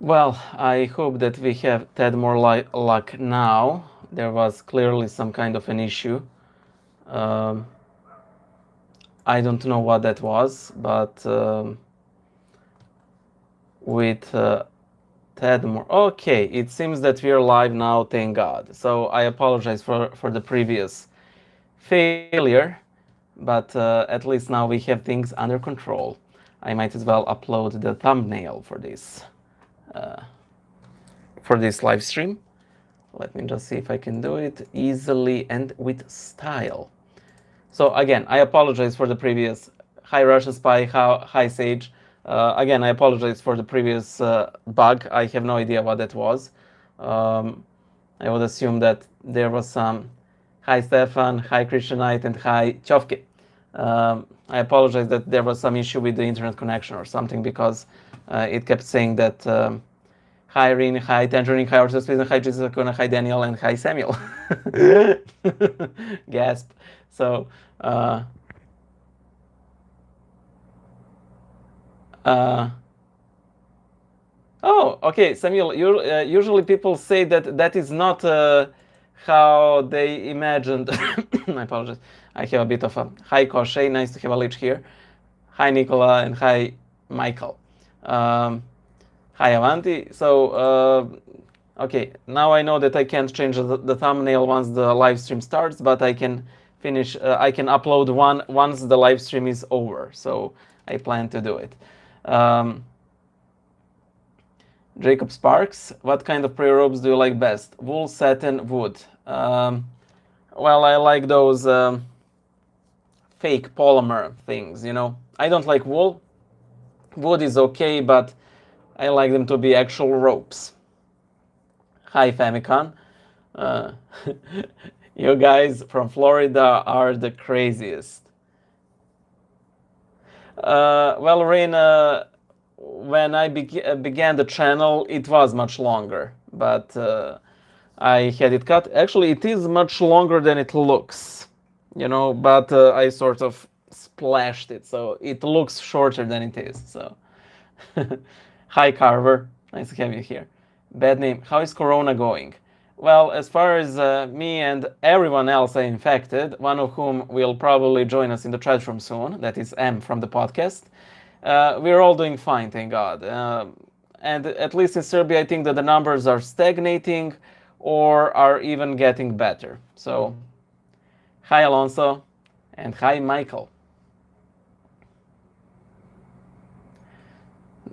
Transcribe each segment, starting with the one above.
Well, I hope that we have had more luck now. There was clearly some kind of an issue. I don't know what that was, but with Ted more. Okay, it seems that we are live now, thank God. So I apologize for the previous failure, but at least now we have things under control. I might as well upload the thumbnail for this live stream. Let me just see if I can do it easily and with style. So again, I apologize for the previous. Hi Russian Spy, hi Sage. Again, I apologize for the previous bug. I have no idea what that was. I would assume that there was some. Hi Stefan, hi Christianite, and hi Chovke. I apologize that there was some issue with the internet connection or something, because it kept saying that hi Rin, hi Tangerine, hi Orthodox, hi Jesus Akuna, hi Daniel, and hi Samuel. Gasp. So oh, okay, Samuel. Usually people say that that is not how they imagined. I apologize. I have a bit of a hi Koshe. Nice to have a lich here. Hi Nicola and hi Michael. Hi Avanti. So okay, now I know that I can't change the thumbnail once the live stream starts, but I can finish. I can upload one once the live stream is over. So I plan to do it. Jacob Sparks, what kind of prayer robes do you like best? Wool, satin, wood. Well, I like those fake polymer things, you know. I don't like wool. Wood is okay, but I like them to be actual ropes. Hi, Famicon. You guys from Florida are the craziest. Well, Rain, when I began the channel, it was much longer, but I had it cut. Actually, it is much longer than it looks, you know, but I sort of splashed it, so it looks shorter than it is. So, hi, Carver. Nice to have you here. Bad name. How is Corona going? Well, as far as me and everyone else are infected, one of whom will probably join us in the chat room soon, that is M from the podcast, we're all doing fine, thank God. And at least in Serbia, I think that the numbers are stagnating or are even getting better. So, hi Alonso, and hi Michael.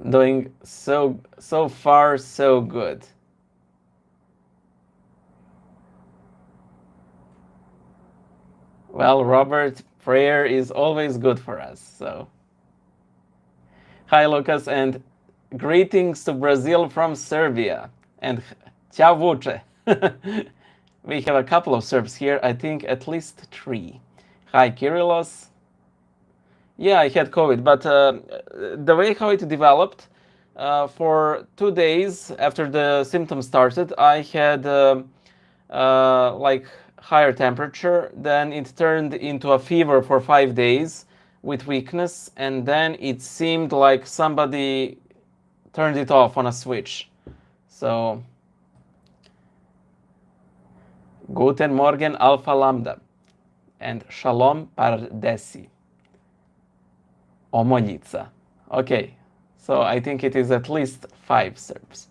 Doing so far so good. Well, Robert, prayer is always good for us. So, hi Lucas, and greetings to Brazil from Serbia. And Ćao vuče. We have a couple of Serbs here, I think at least 3. Hi Kyrillos. Yeah, I had COVID, but the way how it developed, for 2 days after the symptoms started, I had like higher temperature. Then it turned into a fever for 5 days with weakness, and then it seemed like somebody turned it off on a switch. So, Guten Morgen Alpha Lambda, and Shalom Pardesi. Omoljica. Okay, so I think it is at least 5 Serbs.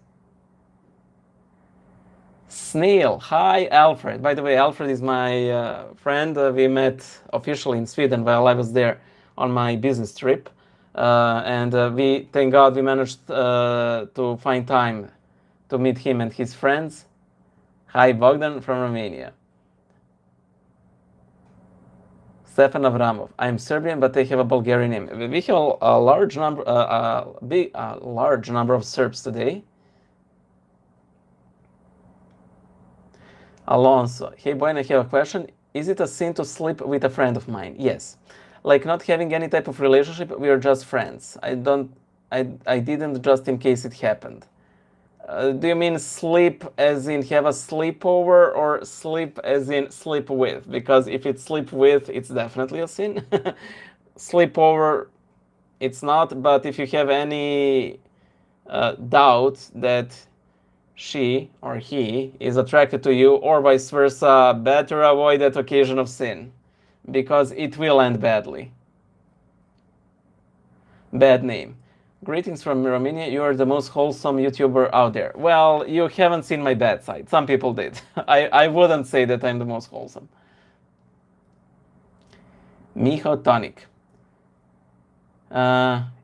Snail. Hi, Alfred. By the way, Alfred is my friend. We met officially in Sweden while I was there on my business trip. And we, thank God, we managed to find time to meet him and his friends. Hi, Bogdan from Romania. Stefan Avramov. I am Serbian, but I have a Bulgarian name. We have a large number, large number of Serbs today. Alonso. Hey, Boyan, I have a question. Is it a sin to sleep with a friend of mine? Yes. Like not having any type of relationship, we are just friends. I didn't just in case it happened. Do you mean sleep as in have a sleepover, or sleep as in sleep with? Because if it's sleep with, it's definitely a sin. Sleepover, it's not. But if you have any doubt that she or he is attracted to you, or vice versa, better avoid that occasion of sin, because it will end badly. Bad name. Greetings from Romania. You are the most wholesome YouTuber out there. Well, you haven't seen my bad side. Some people did. I wouldn't say that I'm the most wholesome. Miho Tonic.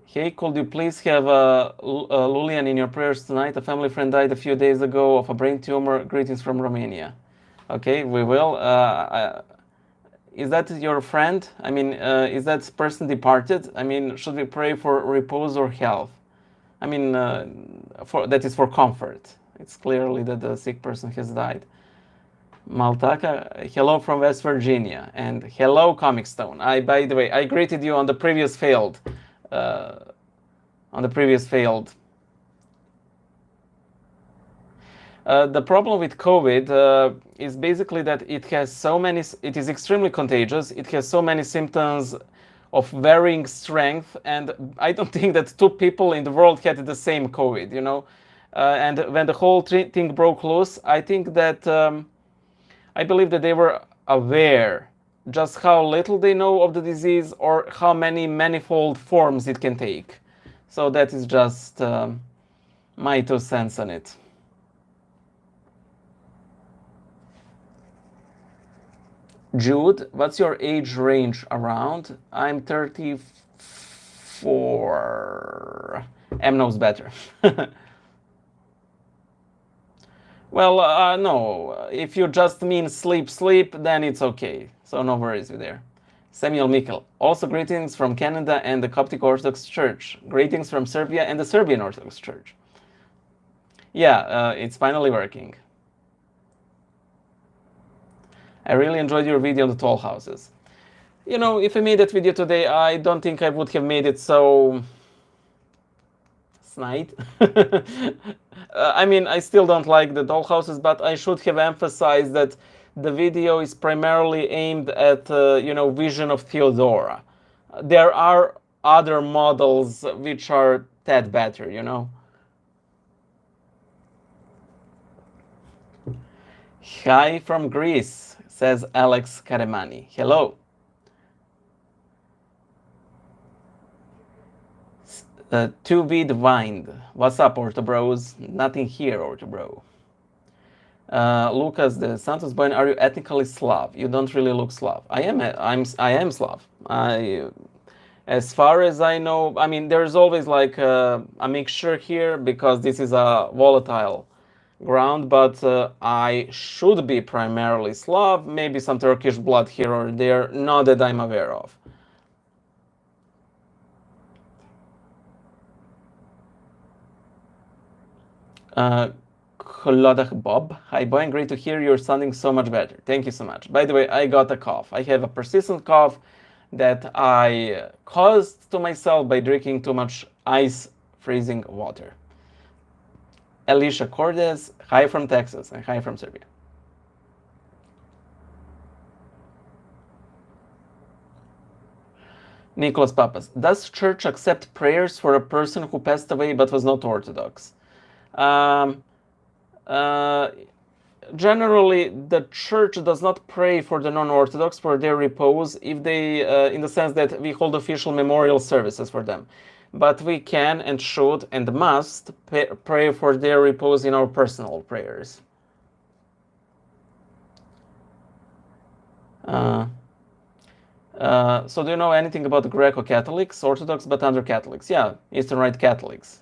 Hey, could you please have Lulian in your prayers tonight? A family friend died a few days ago of a brain tumor. Greetings from Romania. Okay, we will. Is that your friend? I mean, is that person departed? I mean, should we pray for repose or health? I mean, that is for comfort. It's clearly that the sick person has died. Maltaka, hello from West Virginia, and hello Comic Stone. By the way, I greeted you on the previous failed. The problem with COVID is basically that it is extremely contagious. It has so many symptoms of varying strength, and I don't think that two people in the world had the same COVID, you know. And when the whole thing broke loose, I think that I believe that they were aware just how little they know of the disease, or how many manifold forms it can take. So that is just my 2 cents on it. Jude, what's your age range around? I'm 34. M knows better. Well, no, if you just mean sleep, then it's okay. So no worries there. Samuel Mikkel, also greetings from Canada and the Coptic Orthodox Church. Greetings from Serbia and the Serbian Orthodox Church. Yeah, it's finally working. I really enjoyed your video on the tall houses. You know, if I made that video today, I don't think I would have made it so snide. I mean, I still don't like the tall houses, but I should have emphasized that the video is primarily aimed at, you know, vision of Theodora. There are other models which are tad better, you know. Hi from Greece, says Alex Karemani. Hello. To be divined. What's up, Ortho Bros? Nothing here, Ortho Bro. Lucas de Santos, Boyan, are you ethnically Slav? You don't really look Slav. I am Slav. As far as I know, I mean, there's always like a mixture here because this is a volatile ground, but I should be primarily Slav, maybe some Turkish blood here or there, not that I'm aware of. Klodach Bob, hi Boyan, great to hear you're sounding so much better. Thank you so much. By the way, I got a cough. I have a persistent cough that I caused to myself by drinking too much ice freezing water. Alicia Cordes, hi from Texas and hi from Serbia. Nicholas Papas, does church accept prayers for a person who passed away but was not Orthodox? Generally, the church does not pray for the non-Orthodox for their repose, if they, in the sense that we hold official memorial services for them. But we can and should and must pray for their repose in our personal prayers. So do you know anything about Greco-Catholics, Orthodox, but under Catholics? Yeah, Eastern Rite Catholics.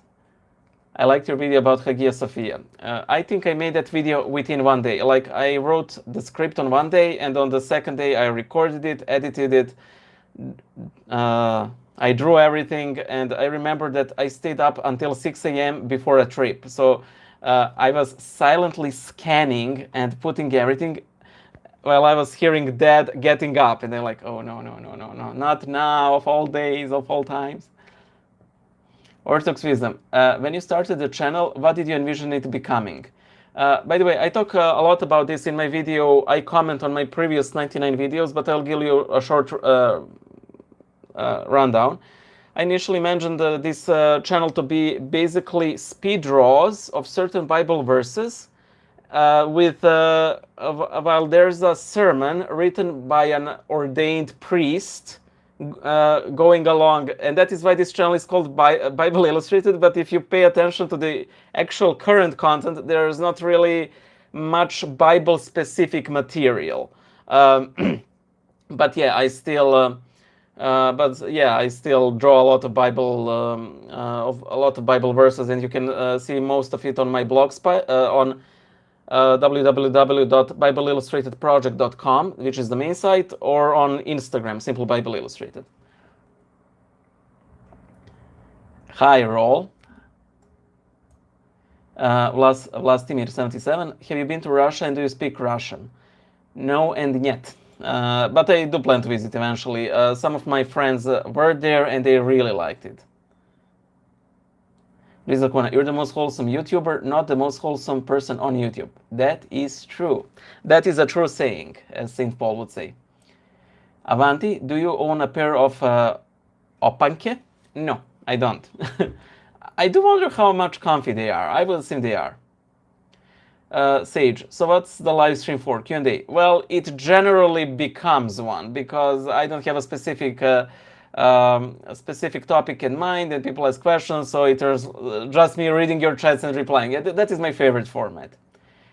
I liked your video about Hagia Sophia. I think I made that video within one day. Like, I wrote the script on one day, and on the second day I recorded it, edited it, I drew everything, and I remember that I stayed up until 6 a.m. before a trip. So I was silently scanning and putting everything while I was hearing Dad getting up, and they're like, oh, no, not now, of all days, of all times. Orthodox Wisdom, when you started the channel, what did you envision it becoming? By the way, I talk a lot about this in my video. I comment on my previous 99 videos, but I'll give you a short rundown. I initially mentioned this channel to be basically speed draws of certain Bible verses while there's a sermon written by an ordained priest going along, and that is why this channel is called Bible Illustrated. But if you pay attention to the actual current content, there's not really much Bible specific material. But yeah, I still draw a lot of Bible verses, and you can see most of it on my blog on www.bibleillustratedproject.com, which is the main site, or on Instagram, Simple Bible Illustrated. Hi, Roll. Vlastimir77, have you been to Russia and do you speak Russian? No and yet. But I do plan to visit eventually. Some of my friends were there and they really liked it. You're the most wholesome YouTuber, not the most wholesome person on YouTube. That is true. That is a true saying, as St. Paul would say. Avanti, do you own a pair of opanke? No, I don't. I do wonder how much comfy they are. I will assume they are. Sage, so what's the live stream for? Q&A. Well, it generally becomes one because I don't have a specific topic in mind and people ask questions, so it is just me reading your chats and replying. That is my favorite format.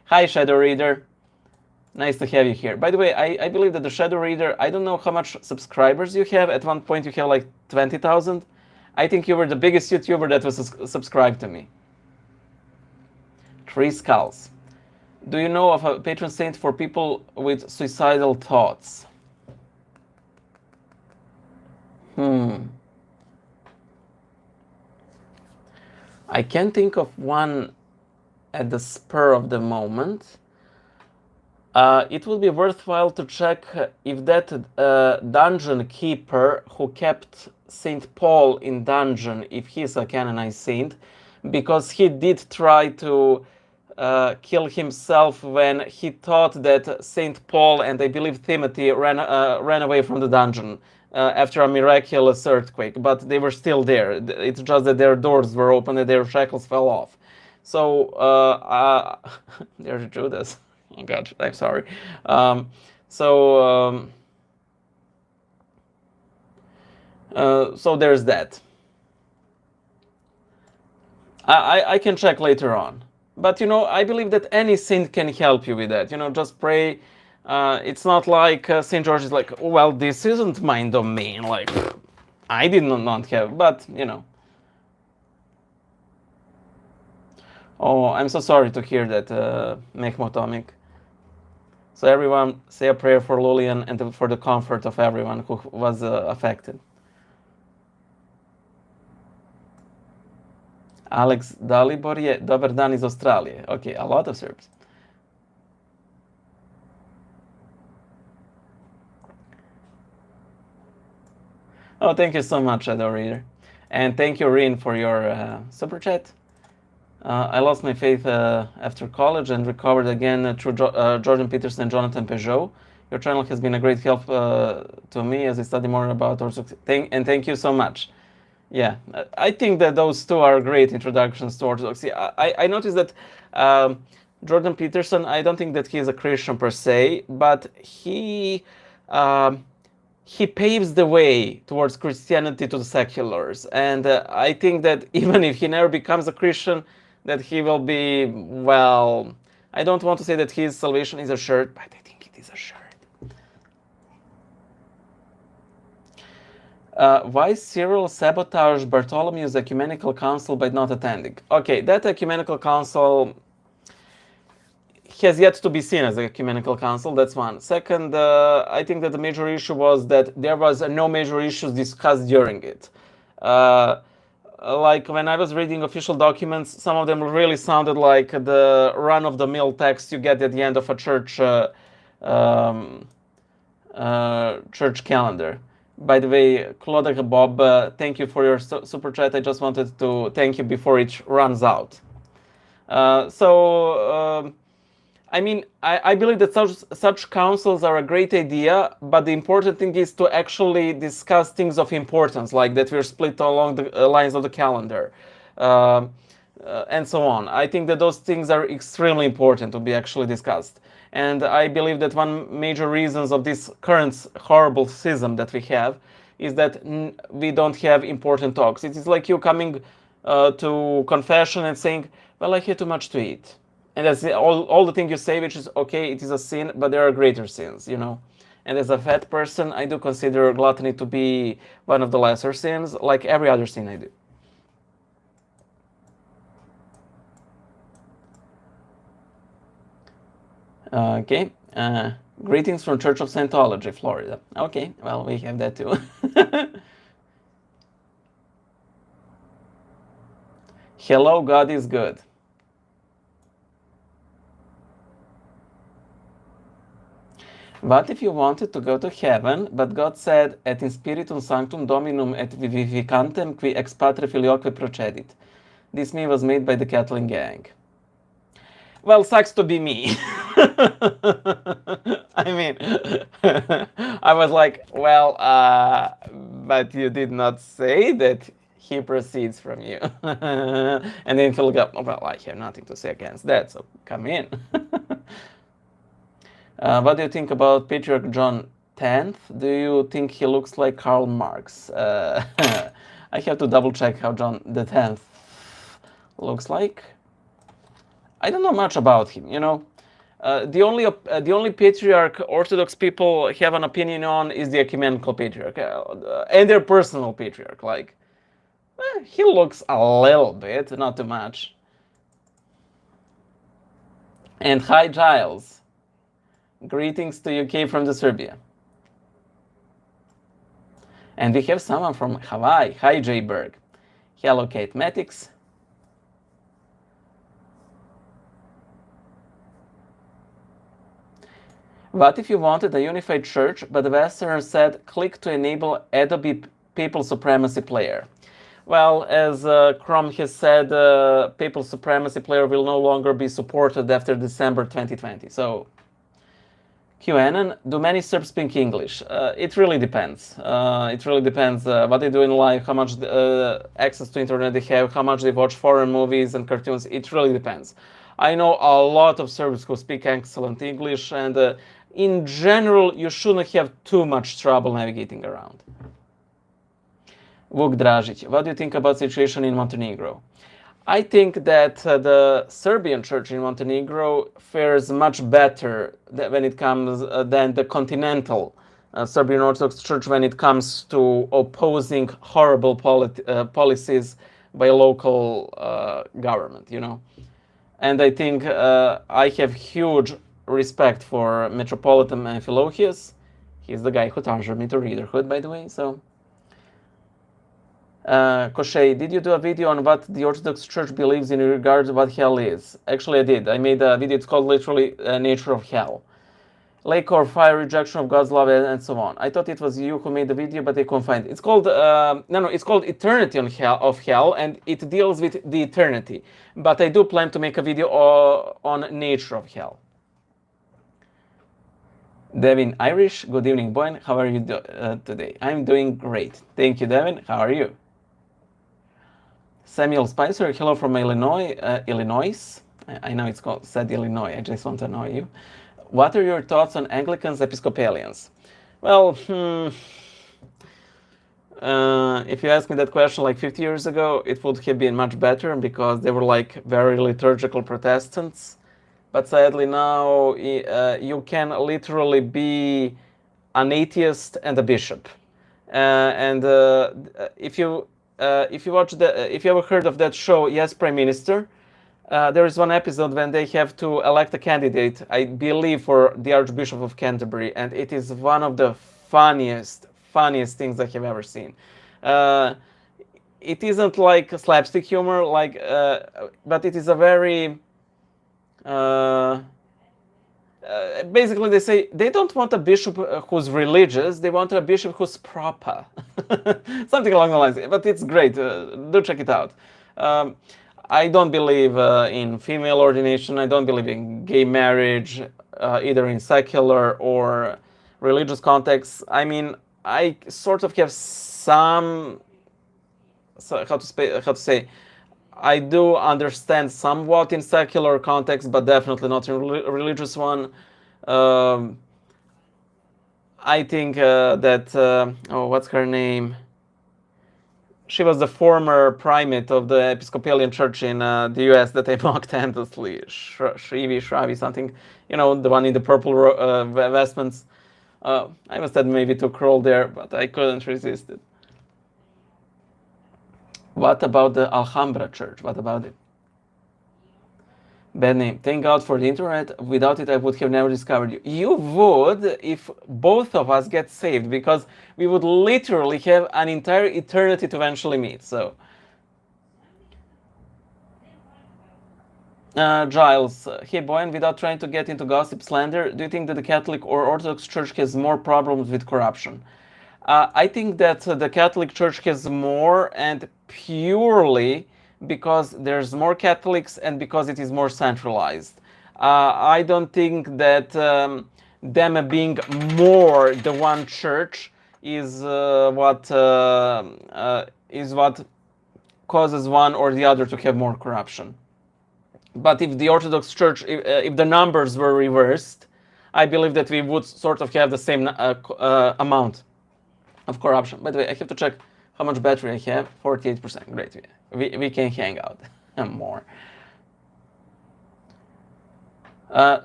Hi, Shadow Reader. Nice to have you here. By the way, I believe that the Shadow Reader, I don't know how much subscribers you have. At one point you have like 20,000. I think you were the biggest YouTuber that was subscribed to me. 3 Skulls. Do you know of a patron saint for people with suicidal thoughts? I can't think of one at the spur of the moment. It would be worthwhile to check if that dungeon keeper who kept St. Paul in dungeon, if he's a canonized saint, because he did try to kill himself when he thought that St. Paul and I believe Timothy ran away from the dungeon after a miraculous earthquake, but they were still there. It's just that their doors were open and their shackles fell off. So there's Judas. Oh God, I'm sorry. So there's that. I can check later on. But, you know, I believe that any saint can help you with that. You know, just pray. It's not like St. George is like, well, this isn't my domain. Like, I did not have, but, you know. Oh, I'm so sorry to hear that, Mechmotomic. So everyone, say a prayer for Lulian and for the comfort of everyone who was affected. Alex Dalibor je, dobar dan iz Australije. Okay, a lot of Serbs. Oh, thank you so much, Shadow Reader. And thank you, Rin, for your super chat. I lost my faith after college and recovered again through Jordan Peterson and Jonathan Peugeot. Your channel has been a great help to me as I study more about Orthodoxy. And thank you so much. Yeah, I think that those two are great introductions to Orthodoxy. I noticed that Jordan Peterson, I don't think that he is a Christian per se, but he paves the way towards Christianity to the seculars. And I think that even if he never becomes a Christian, that he will be, well, I don't want to say that his salvation is assured, but I think it is assured. Why Cyril sabotaged Bartholomew's ecumenical council by not attending? Okay, that ecumenical council has yet to be seen as an ecumenical council, that's one. Second, I think that the major issue was that there was no major issues discussed during it. Like when I was reading official documents, some of them really sounded like the run-of-the-mill text you get at the end of a church church calendar. By the way, Claude Bob, thank you for your super chat. I just wanted to thank you before it runs out. I mean, I believe that such councils are a great idea, but the important thing is to actually discuss things of importance, like that we're split along the lines of the calendar, and so on. I think that those things are extremely important to be actually discussed. And I believe that one major reasons of this current horrible schism that we have is that we don't have important talks. It is like you coming to confession and saying, well, I had too much to eat. And that's all the things you say, which is, okay, it is a sin, but there are greater sins, you know. And as a fat person, I do consider gluttony to be one of the lesser sins, like every other sin I do. Okay. Greetings from Church of Scientology, Florida. Okay, well, we have that too. Hello, God is good. What if you wanted to go to heaven, but God said, et in spiritum sanctum dominum et vivificantem qui ex patre filioque procedit? This meme was made by the Catholic gang. Well, sucks to be me. I mean, I was like, well, but you did not say that he proceeds from you. And then Phil got, well, I have nothing to say against that, so come in. What do you think about Patriarch John X? Do you think he looks like Karl Marx? I have to double check how John X looks like. I don't know much about him, you know. The only patriarch Orthodox people have an opinion on is the ecumenical patriarch, and their personal patriarch. Like, he looks a little bit, not too much. And hi, Giles. Greetings to UK from the Serbia. And we have someone from Hawaii. Hi, Jay Berg. Hello, Kate Matix. What if you wanted a unified church, but the Westerners said, click to enable Adobe Papal Supremacy Player? Well, as Chrome has said, Papal Supremacy Player will no longer be supported after December 2020. So, QAnon, do many Serbs speak English? It really depends. It really depends what they do in life, how much access to internet they have, how much they watch foreign movies and cartoons. It really depends. I know a lot of Serbs who speak excellent English, and in general, you shouldn't have too much trouble navigating around. Vuk Dražić, what do you think about the situation in Montenegro? I think that the Serbian church in Montenegro fares much better when it comes than the continental Serbian Orthodox Church when it comes to opposing horrible policies by local government, you know. And I think I have huge respect for Metropolitan Amphilochius. He's the guy who turned me to readerhood, by the way, so... Koshay, did you do a video on what the Orthodox Church believes in regards to what hell is? Actually, I did. I made a video. It's called literally Nature of Hell. Lake or fire, rejection of God's love, and so on. I thought it was you who made the video, but I couldn't find it. It's called, it's called Eternity of Hell, and it deals with the eternity. But I do plan to make a video on Nature of Hell. Devin Irish, good evening, Boyan. How are you today? I'm doing great. Thank you, Devin. How are you? Samuel Spicer, hello from Illinois. I know it's called said Illinois. I just want to know you. What are your thoughts on Anglicans, Episcopalians? Well, if you asked me that question like 50 years ago, it would have been much better because they were like very liturgical Protestants. But sadly now, you can literally be an atheist and a bishop. If you ever heard of that show, Yes, Prime Minister, there is one episode when they have to elect a candidate, I believe, for the Archbishop of Canterbury, and it is one of the funniest things I have ever seen. It isn't like slapstick humor, but it is a very... basically they say they don't want a bishop who's religious, they want a bishop who's proper. Something along the lines, but it's great. Do check it out. I don't believe in female ordination. I don't believe in gay marriage, either in secular or religious contexts. I mean, I sort of have some, so how to say, I do understand somewhat in secular context, but definitely not in religious one. I think that oh, what's her name? She was the former primate of the Episcopalian Church in the U.S. that I mocked endlessly. Shravi, something, you know, the one in the purple vestments. I must admit maybe too cruel there, but I couldn't resist it. What about the Alhambra Church? What about it? Bad name. Thank God for the internet. Without it, I would have never discovered you. You would if both of us get saved, because we would literally have an entire eternity to eventually meet. So, Giles, hey Boyan, without trying to get into gossip slander, do you think that the Catholic or Orthodox Church has more problems with corruption? I think that the Catholic Church has more, and purely because there's more Catholics and because it is more centralized. I don't think that them being more the one church is what causes one or the other to have more corruption. But if the Orthodox Church, if the numbers were reversed, I believe that we would sort of have the same amount of corruption. By the way, I have to check how much battery I have. 48%. Great. We can hang out more.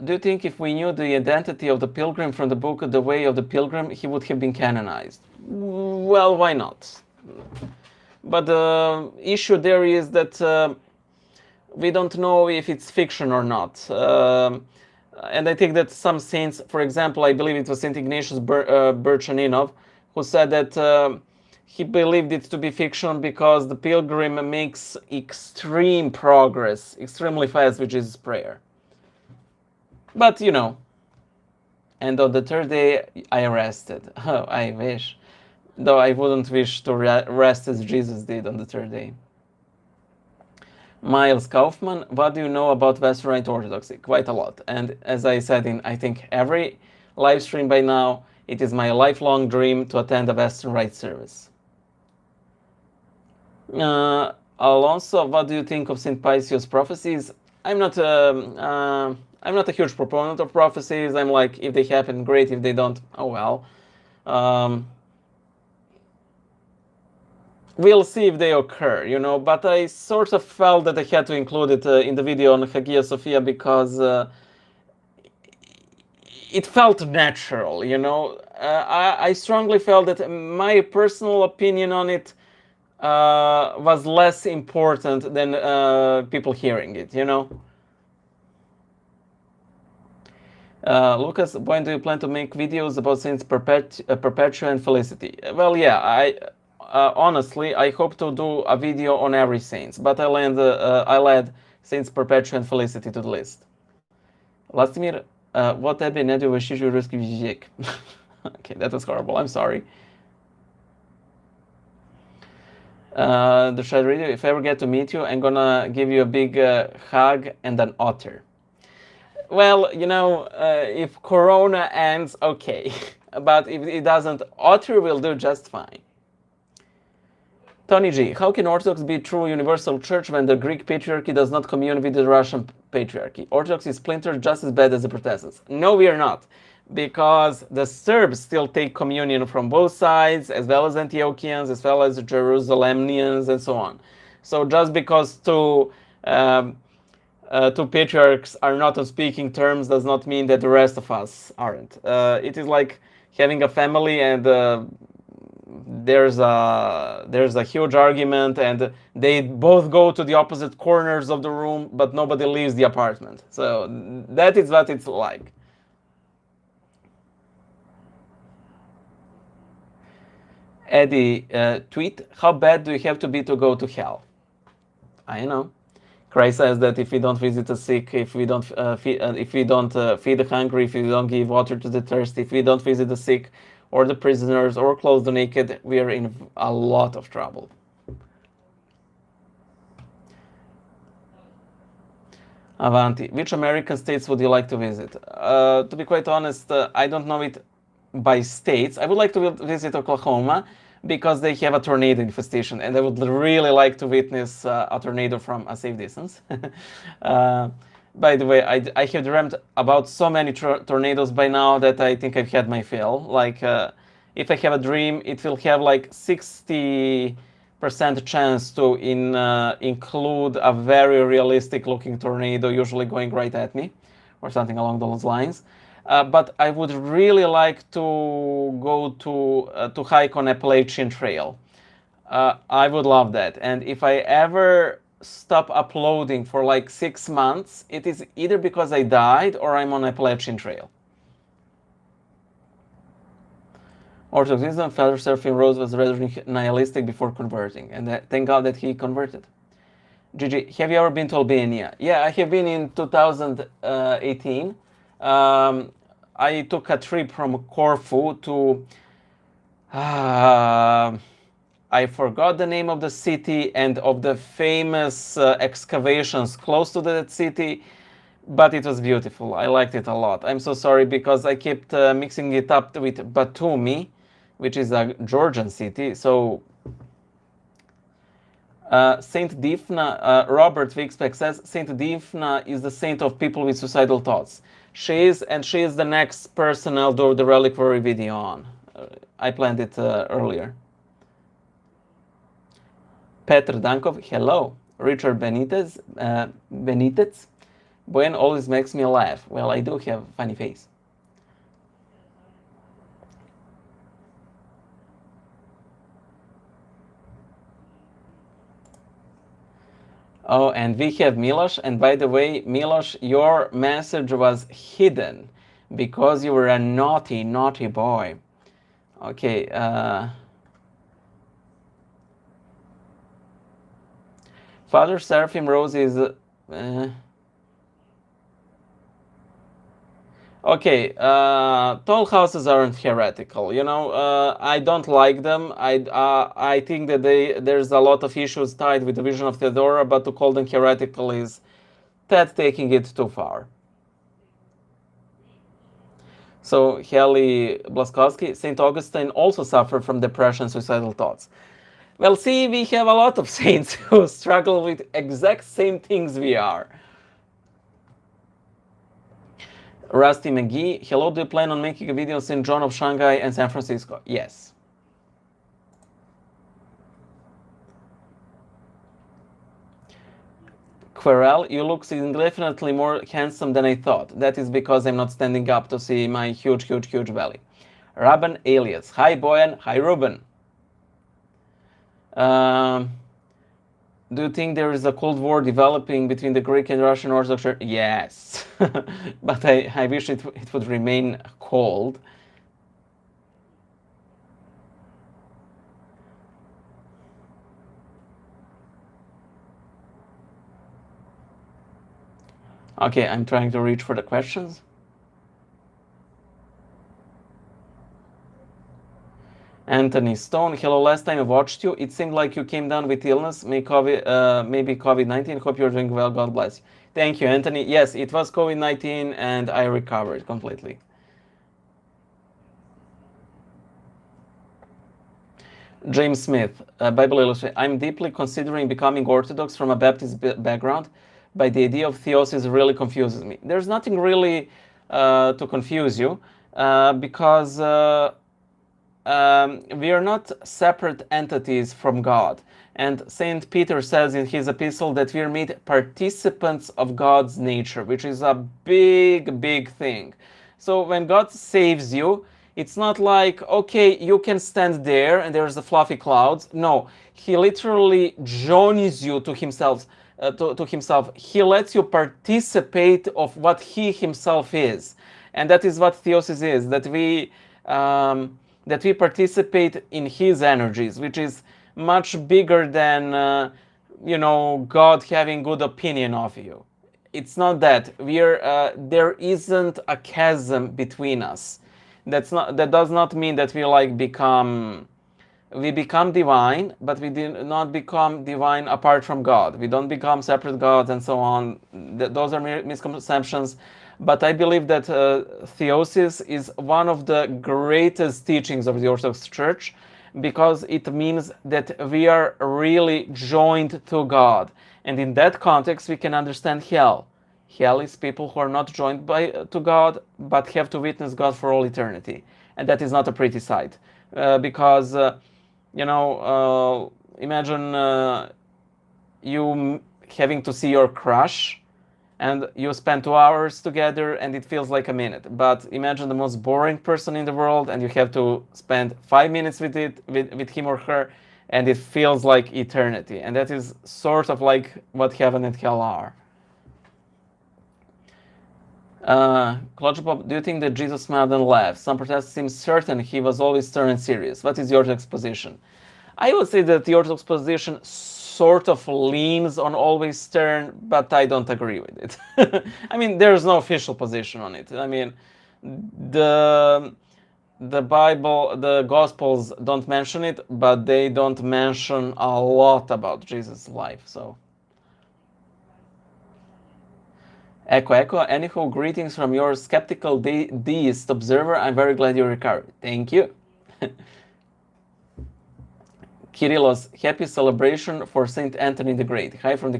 Do you think if we knew the identity of the pilgrim from the book The Way of the Pilgrim, he would have been canonized? Well, why not? But the issue there is that we don't know if it's fiction or not. And I think that some saints, for example, I believe it was St. Ignatius Birchaninov, who said that he believed it to be fiction because the pilgrim makes extreme progress, extremely fast with Jesus' prayer. But, you know, and on the third day, I rested. Oh, I wish. Though I wouldn't wish to rest as Jesus did on the third day. Miles Kaufman, what do you know about Western Rite Orthodoxy? Quite a lot. And as I said in, I think, every live stream by now, it is my lifelong dream to attend a Western Rite service. Alonso, what do you think of St. Paisios' prophecies? I'm not a huge proponent of prophecies. I'm like, if they happen, great. If they don't, oh well. We'll see if they occur, you know. But I sort of felt that I had to include it in the video on Hagia Sophia because it felt natural, you know. I strongly felt that my personal opinion on it was less important than people hearing it, you know. Lucas, when do you plan to make videos about Saints Perpetua and Felicity? Well, yeah, honestly, I hope to do a video on every saints, but I'll add Saints Perpetua and Felicity to the list. Vladimir, what tebe ne dovršiš ruski jezik? Okay, that was horrible. I'm sorry. The Shad Radio, if I ever get to meet you, I'm gonna give you a big hug and an otter. Well, you know, if Corona ends, okay. But if it doesn't, otter will do just fine. Tony G, how can Orthodox be true universal church when the Greek patriarchy does not commune with the Russian patriarchy? Orthodox is splintered just as bad as the Protestants. No, we are not. Because the Serbs still take communion from both sides, as well as Antiochians, as well as Jerusalemians, and so on. So just because two patriarchs are not on speaking terms does not mean that the rest of us aren't. It is like having a family and there's a huge argument and they both go to the opposite corners of the room, but nobody leaves the apartment. So that is what it's like. Eddie, tweet, how bad do you have to be to go to hell? I know. Christ says that if we don't visit the sick, if we don't feed the hungry, if we don't give water to the thirsty, if we don't visit the sick or the prisoners or clothe the naked, we are in a lot of trouble. Avanti. Which American states would you like to visit? To be quite honest, I don't know it by states. I would like to visit Oklahoma because they have a tornado infestation, and I would really like to witness a tornado from a safe distance. By the way, I have dreamt about so many tornadoes by now that I think I've had my fill. Like, if I have a dream, it will have like 60% chance to include a very realistic looking tornado, usually going right at me, or something along those lines. But I would really like to go to hike on Appalachian Trail. I would love that. And if I ever stop uploading for like 6 months, it is either because I died or I'm on Appalachian Trail. Orthodoxism, Father Seraphim Rose was rather nihilistic before converting, and thank God that he converted. Gigi, have you ever been to Albania? Yeah, I have been in 2018. I took a trip from Corfu to, I forgot the name of the city and of the famous excavations close to that city, but it was beautiful. I liked it a lot. I'm so sorry because I kept mixing it up with Batumi, which is a Georgian city. So Saint Difna, Robert Wixbeck says, Saint Difna is the saint of people with suicidal thoughts. She is, and she is the next person I'll do the reliquary video on. I planned it earlier. Petr Dankov, hello. Richard Benitez, Bojan always makes me laugh. Well, I do have a funny face. Oh, and we have Miloš. And by the way, Miloš, your message was hidden because you were a naughty, naughty boy. Okay. Father Seraphim Rose is... Okay, toll houses aren't heretical. You know, I don't like them. I think that there's a lot of issues tied with the vision of Theodora, but to call them heretical is that taking it too far. So, Heli Blaskowski, St. Augustine also suffered from depression and suicidal thoughts. Well, see, we have a lot of saints who struggle with exact same things we are. Rusty McGee, hello, do you plan on making a video on St. John of Shanghai and San Francisco? Yes. Querel, you look significantly more handsome than I thought. That is because I'm not standing up to see my huge, huge, huge belly. Ruben Elias, hi Bojan, hi Ruben. Do you think there is a Cold War developing between the Greek and Russian Orthodox Church? Yes, but I wish it would remain cold. Okay, I'm trying to reach for the questions. Anthony Stone, hello, last time I watched you, it seemed like you came down with illness, maybe COVID-19. Hope you're doing well, God bless you. Thank you, Anthony. Yes, it was COVID-19 and I recovered completely. James Smith, Bible Illustrated. I'm deeply considering becoming Orthodox from a Baptist background, but the idea of theosis really confuses me. There's nothing really to confuse you because we are not separate entities from God. And St. Peter says in his epistle that we are made participants of God's nature, which is a big, big thing. So when God saves you, it's not like, okay, you can stand there and there's the fluffy clouds. No, he literally joins you to himself. He lets you participate of what he himself is. And that is what theosis is, that we participate in his energies, which is much bigger than, God having good opinion of you. It's not that. There isn't a chasm between us. That does not mean that we become we become divine, but we do not become divine apart from God. We don't become separate gods and so on. Those are misconceptions. But I believe that theosis is one of the greatest teachings of the Orthodox Church, because it means that we are really joined to God. And in that context, we can understand hell. Hell is people who are not joined to God, but have to witness God for all eternity. And that is not a pretty sight. Because, imagine you having to see your crush, and you spend 2 hours together and it feels like a minute. But imagine the most boring person in the world and you have to spend 5 minutes with him or her, and it feels like eternity. And that is sort of like what heaven and hell are. Klotchpop, do you think that Jesus smiled and laughed? Some Protestants seem certain he was always stern and serious. What is the Orthodox position? I would say that the Orthodox position sort of leans on always stern, but I don't agree with it. I mean, there's no official position on it. I mean, the Bible, the Gospels don't mention it, but they don't mention a lot about Jesus' life. So, Echo, anyhow, greetings from your skeptical deist observer. I'm very glad you recovered. Thank you. Kyrillos, happy celebration for Saint Anthony the Great. Hi from the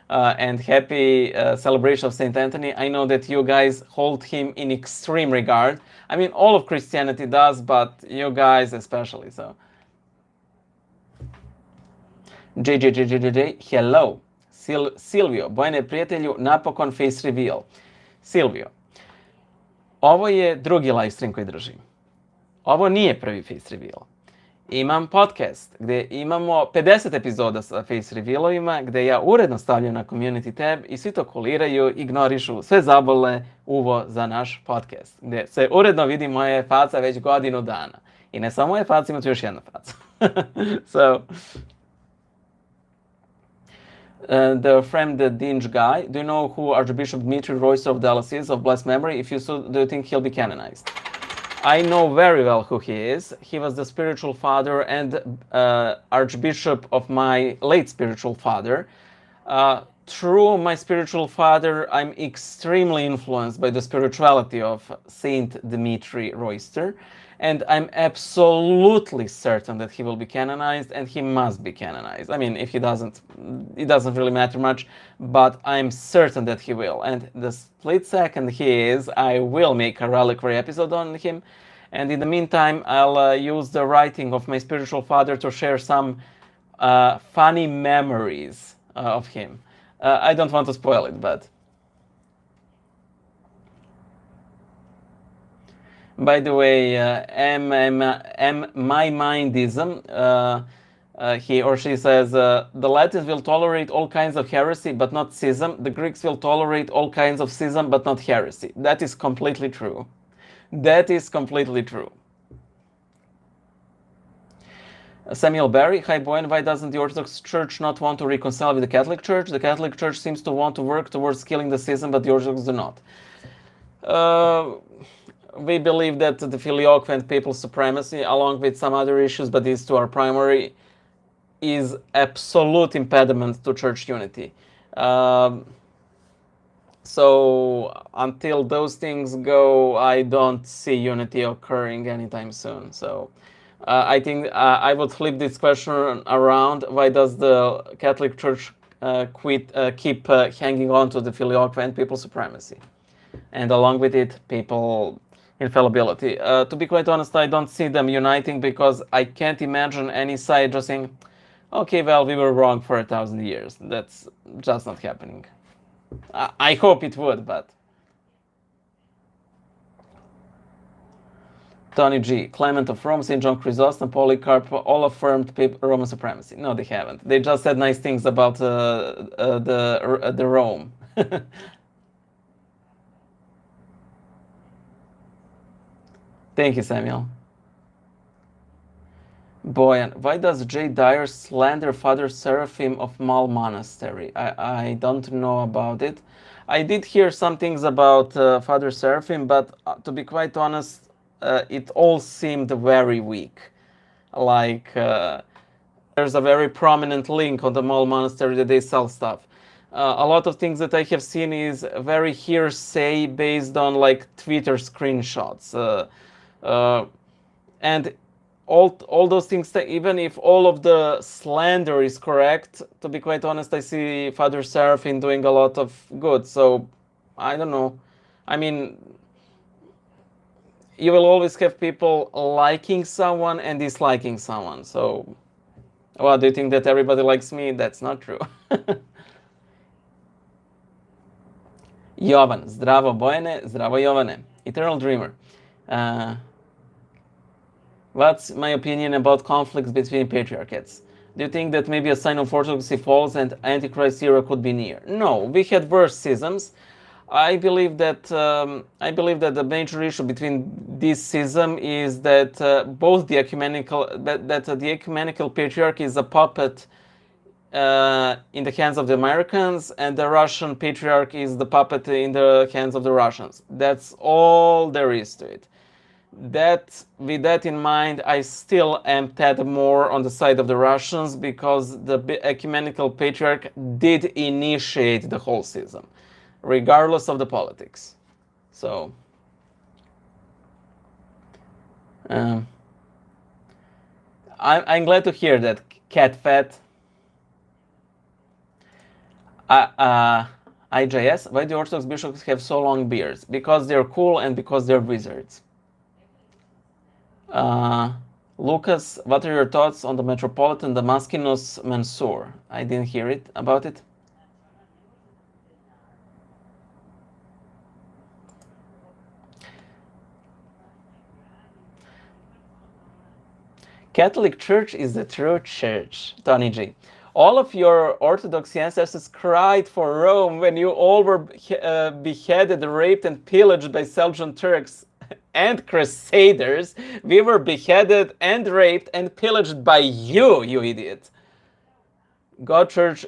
and happy celebration of Saint Anthony. I know that you guys hold him in extreme regard. I mean, all of Christianity does, but you guys especially. So, JJJJJ, hello. Silvio, Bojane prijatelju, napokon face reveal. Silvio, ovo je drugi live stream koji držim. Ovo nije prvi face reveal. Imam podcast gdje imamo 50 epizoda sa face revealovima, gdje ja uredno stavljam na community tab i svi to koliraju, ignorišu sve zabole uvo za naš podcast, gdje se uredno vidi moje faca već godinu dana. I ne samo moje faca, ima tu još jedna faca. So, the friend, the Dinge guy, do you know who Archbishop Dmitry Royster of Dallas of blessed memory? If you so, do you think he'll be canonized? I know very well who he is. He was the spiritual father and archbishop of my late spiritual father. Through my spiritual father, I'm extremely influenced by the spirituality of Saint Dmitry Royster, and I'm absolutely certain that he will be canonized, and he must be canonized. I mean, if he doesn't, it doesn't really matter much, but I'm certain that he will. And the split second he is, I will make a reliquary episode on him. And in the meantime, I'll use the writing of my spiritual father to share some funny memories of him. I don't want to spoil it, but... By the way, my mindism, he or she says, the Latins will tolerate all kinds of heresy, but not schism. The Greeks will tolerate all kinds of schism, but not heresy. That is completely true. That is completely true. Samuel Barry, hi Boyan, why doesn't the Orthodox Church not want to reconcile with the Catholic Church? The Catholic Church seems to want to work towards killing the schism, but the Orthodox do not. We believe that the filioque and papal supremacy, along with some other issues, but these two are primary, is absolute impediment to church unity. So until those things go, I don't see unity occurring anytime soon. So I think I would flip this question around. Why does the Catholic Church keep hanging on to the filioque and papal supremacy? And along with it, papal infallibility. To be quite honest, I don't see them uniting, because I can't imagine any side just saying, okay, well, we were wrong for 1,000 years. That's just not happening. I hope it would, but... Tony G, Clement of Rome, St. John Chrysostom, Polycarp, all affirmed Roman supremacy. No, they haven't. They just said nice things about the Rome. Thank you, Samuel. Boyan, why does J. Dyer slander Father Seraphim of Mal Monastery? I don't know about it. I did hear some things about Father Seraphim, but to be quite honest, it all seemed very weak. Like there's a very prominent link on the mall monastery that they sell stuff. A lot of things that I have seen is very hearsay based on like Twitter screenshots, and all those things. Even if all of the slander is correct, to be quite honest, I see Father Seraphim doing a lot of good. So I don't know. I mean, you will always have people liking someone and disliking someone. So, well, do you think that everybody likes me? That's not true. Jovan, zdravo Bojane, zdravo Jovane. Eternal Dreamer. What's my opinion about conflicts between patriarchates? Do you think that maybe a sign of Orthodoxy falls and Antichrist era could be near? No, we had worse schisms. I believe that the major issue between this schism is that both the ecumenical the ecumenical patriarch is a puppet in the hands of the Americans, and the Russian patriarch is the puppet in the hands of the Russians. That's all there is to it. With that in mind, I still am tad more on the side of the Russians, because the ecumenical patriarch did initiate the whole schism, regardless of the politics. So I'm glad to hear that, Cat Fat. IJS, why do Orthodox bishops have so long beards? Because they're cool and because they're wizards. Lucas, what are your thoughts on the Metropolitan Damaskinus Mansour? I didn't hear about it. Catholic Church is the true church, Tony G. All of your Orthodox ancestors cried for Rome when you all were beheaded, raped, and pillaged by Seljuk Turks and Crusaders. We were beheaded and raped and pillaged by you, you idiot. God Church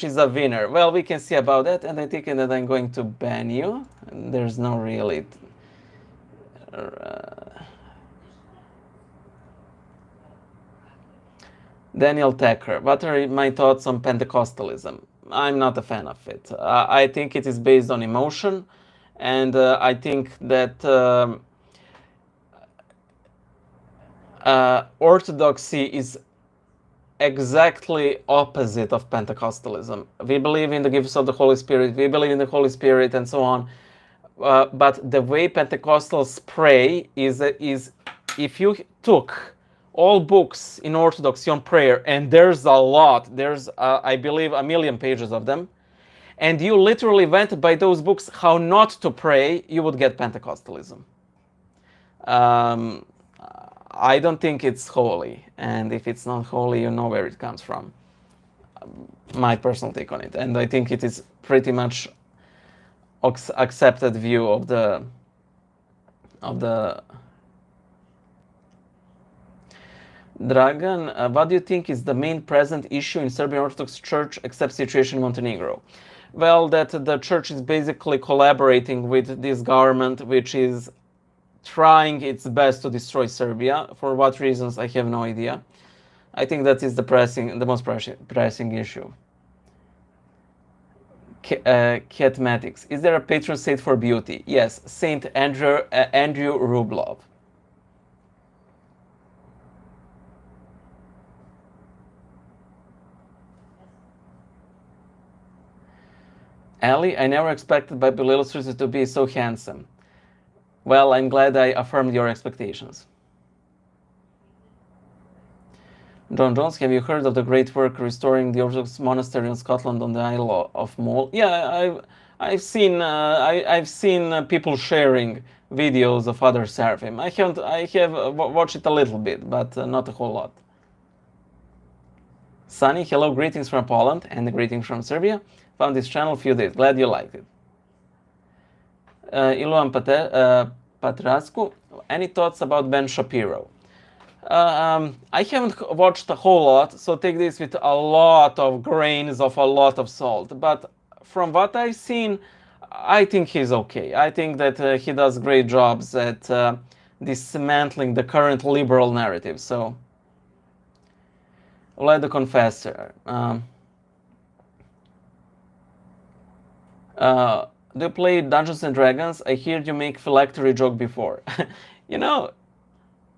is a winner. Well, we can see about that, and I think that I'm going to ban you. There's no really... Daniel Tucker, what are my thoughts on Pentecostalism? I'm not a fan of it. I think it is based on emotion, and I think that Orthodoxy is exactly opposite of Pentecostalism. We believe in the gifts of the Holy Spirit, we believe in the Holy Spirit, and so on. But the way Pentecostals pray is if you took all books in Orthodoxy on prayer, and there's a lot, there's I believe 1 million pages of them, and you literally went by those books how not to pray, you would get Pentecostalism. I don't think it's holy, and if it's not holy, you know where it comes from. My personal take on it, and I think it is pretty much accepted view of the Dragan, what do you think is the main present issue in Serbian Orthodox Church except situation in Montenegro? Well, that the church is basically collaborating with this government, which is trying its best to destroy Serbia. For what reasons, I have no idea. I think that is the most pressing issue. Catmatics. Is there a patron saint for beauty? Yes, Saint Andrew Rublev. Ali, I never expected Bible Illustrated to be so handsome. Well, I'm glad I affirmed your expectations. John Jones, have you heard of the great work restoring the Orthodox monastery in Scotland on the Isle of Mull? Yeah, I've seen people sharing videos of Father Seraphim. I have watched it a little bit, but not a whole lot. Sunny, hello, greetings from Poland and greetings from Serbia. Found this channel a few days. Glad you liked it. Iluan Patrascu, any thoughts about Ben Shapiro? I haven't watched a whole lot, so take this with a lot of grains of a lot of salt. But from what I've seen, I think he's okay. I think that he does great jobs at dismantling the current liberal narrative. So, let the confessor. Do you play Dungeons and Dragons? I heard you make phylactery joke before. You know,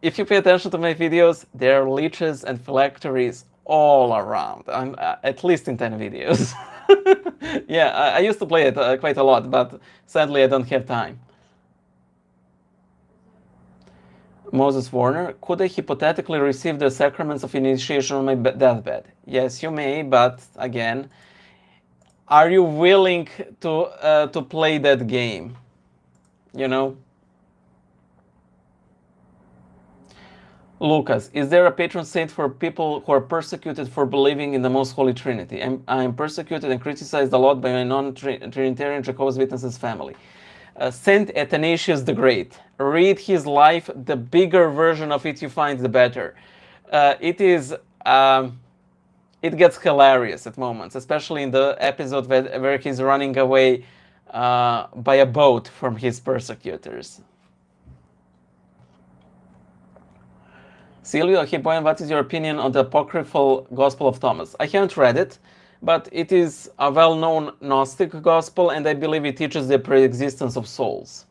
if you pay attention to my videos, there are leeches and phylacteries all around. I'm at least in 10 videos. Yeah, I used to play it quite a lot, but sadly I don't have time. Moses Warner, could I hypothetically receive the sacraments of initiation on my deathbed? Yes, you may, but again, are you willing to play that game? You know? Lucas, is there a patron saint for people who are persecuted for believing in the Most Holy Trinity? I'm persecuted and criticized a lot by my non-Trinitarian Jehovah's Witnesses family. Saint Athanasius the Great. Read his life. The bigger version of it you find, the better. It gets hilarious at moments, especially in the episode where he's running away by a boat from his persecutors. Silvio, hey Boyan, what is your opinion on the apocryphal Gospel of Thomas? I haven't read it, but it is a well-known Gnostic gospel, and I believe it teaches the pre-existence of souls.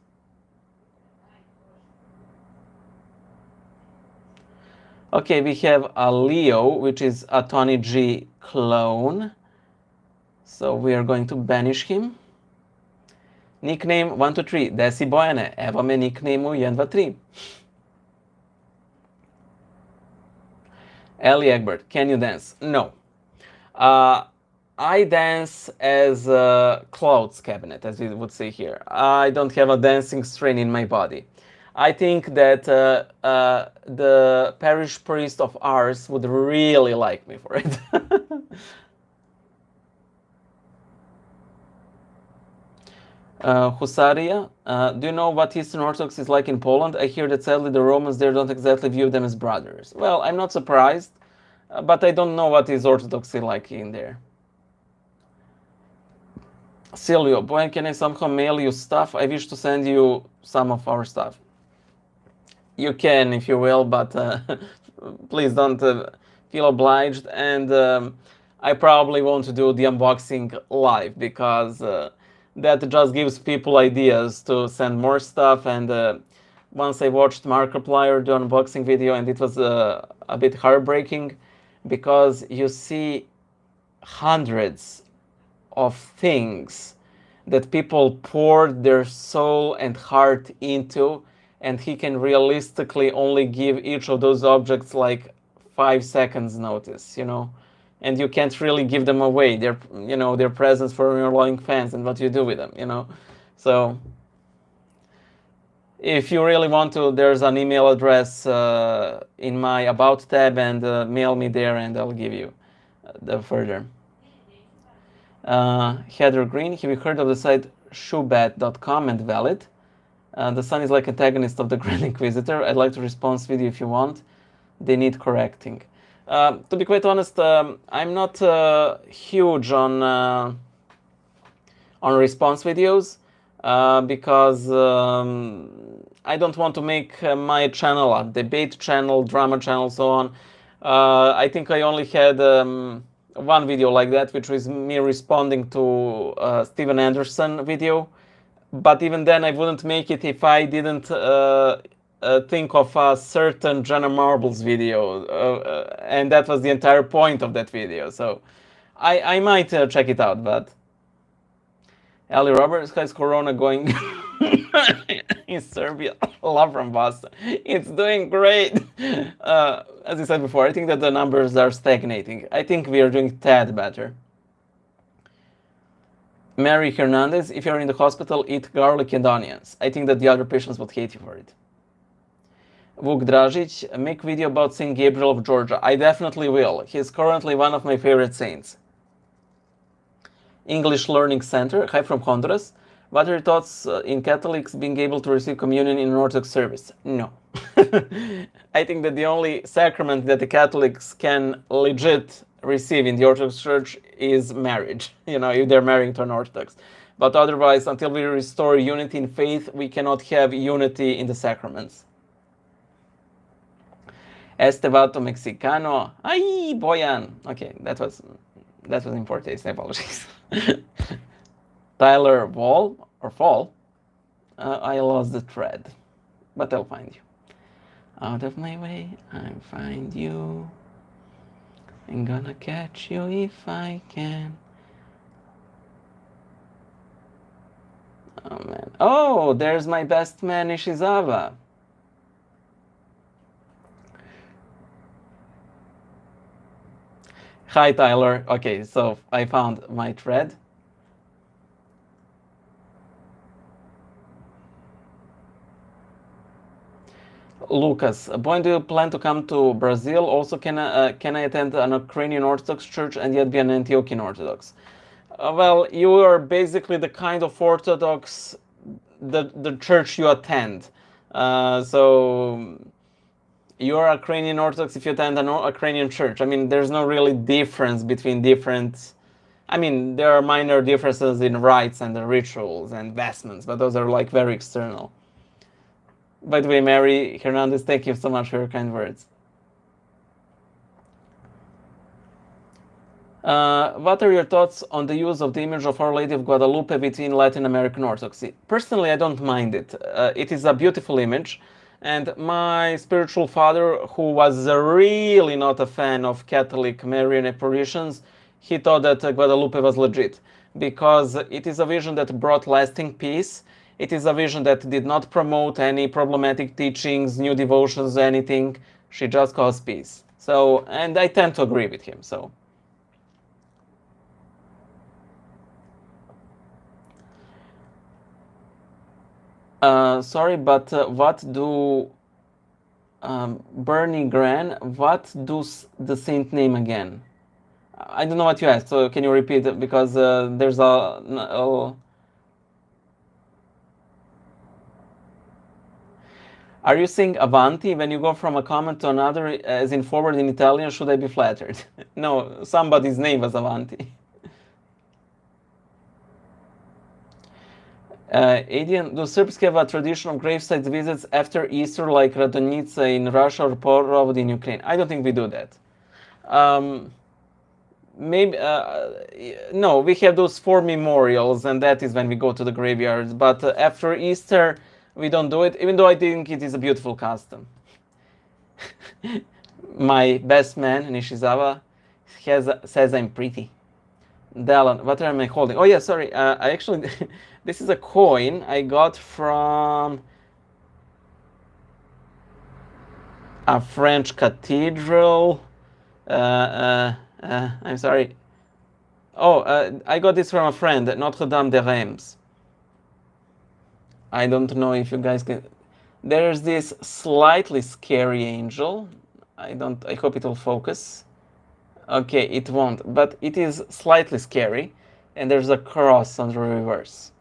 Okay, we have a Leo, which is a Tony G clone. So we are going to banish him. Nickname 123, Desi Bojane, evo me nicknameu 123. Ellie Egbert, can you dance? No. I dance as a clothes cabinet, as we would say here. I don't have a dancing strain in my body. I think that the parish priest of ours would really like me for it. Husaria, do you know what Eastern Orthodox is like in Poland? I hear that sadly the Romans there don't exactly view them as brothers. Well, I'm not surprised, but I don't know what is Orthodoxy like in there. Silvio, Boyan, can I somehow mail you stuff? I wish to send you some of our stuff. You can, if you will, but please don't feel obliged. And I probably won't do the unboxing live because that just gives people ideas to send more stuff. And once I watched Markiplier do an unboxing video, and it was a bit heartbreaking because you see hundreds of things that people poured their soul and heart into, and he can realistically only give each of those objects like 5 seconds notice, you know, and you can't really give them away. They're, you know, their presents for your loving fans and what you do with them, you know. So if you really want to, there's an email address in my About tab, and mail me there and I'll give you the further. Heather Green, have you heard of the site shoebat.com and Valid? The son is like antagonist of the Grand Inquisitor. I'd like to response video if you want. They need correcting. To be quite honest, I'm not huge on response videos because I don't want to make my channel a debate channel, drama channel, so on. I think I only had one video like that, which was me responding to Steven Anderson video. But even then, I wouldn't make it if I didn't think of a certain Jenna Marbles video. And that was the entire point of that video. So I might check it out, but... Ali Roberts, how's Corona going in Serbia? Love from Boston. It's doing great. As I said before, I think that the numbers are stagnating. I think we are doing a tad better. Mary Hernandez, if you're in the hospital, eat garlic and onions. I think that the other patients would hate you for it. Vuk Dražić, make video about Saint Gabriel of Georgia. I definitely will. He's currently one of my favorite saints. English Learning Center, hi from Honduras. What are your thoughts in Catholics being able to receive communion in an Orthodox service? No. I think that the only sacrament that the Catholics can legit receive in the Orthodox Church is marriage, you know, if they're marrying to an Orthodox. But otherwise, until we restore unity in faith, we cannot have unity in the sacraments. Este vato mexicano. Ay, Bojan. Okay, that was in poor taste. I apologize. Tyler Wall or Fall. I lost the thread, but I'll find you. Out of my way, I'll find you. I'm gonna catch you if I can. Oh man. Oh, there's my best man Ishizawa. Hi Tyler. Okay, so I found my thread. Lucas, when do you plan to come to Brazil? Also, can I attend an Ukrainian Orthodox church and yet be an Antiochian Orthodox? Well, you are basically the kind of Orthodox the church you attend. So you are Ukrainian Orthodox if you attend an Ukrainian church. I mean, there's no really difference between different. I mean, there are minor differences in rites and the rituals and vestments, but those are like very external. By the way, Mary Hernandez, thank you so much for your kind words. What are your thoughts on the use of the image of Our Lady of Guadalupe within Latin American Orthodoxy? Personally, I don't mind it. It is a beautiful image, and my spiritual father, who was really not a fan of Catholic Marian apparitions, he thought that Guadalupe was legit, because it is a vision that brought lasting peace. It is a vision that did not promote any problematic teachings, new devotions, anything. She just caused peace. So, and I tend to agree with him. So, sorry, but what do Bernie Gran? What does the saint name again? I don't know what you asked. So, can you repeat it? Because there's a Are you saying avanti when you go from a comment to another, as in forward in Italian? Should I be flattered? No, somebody's name was avanti. Adrian, do Serbs have a tradition of gravesite visits after Easter, like Radonica in Russia or Porov in Ukraine? I don't think we do that. Maybe no, we have those 4 memorials, and that is when we go to the graveyards. But after Easter, we don't do it, even though I think it is a beautiful custom. My best man, Nishizawa, says I'm pretty. Dallin, what am I holding? Oh yeah, sorry. I actually, this is a coin I got from a French cathedral. I'm sorry. Oh, I got this from a friend, Notre Dame de Reims. I don't know if you guys can. There's this slightly scary angel. I hope it will focus. Okay, it won't, but it is slightly scary, and there's a cross on the reverse.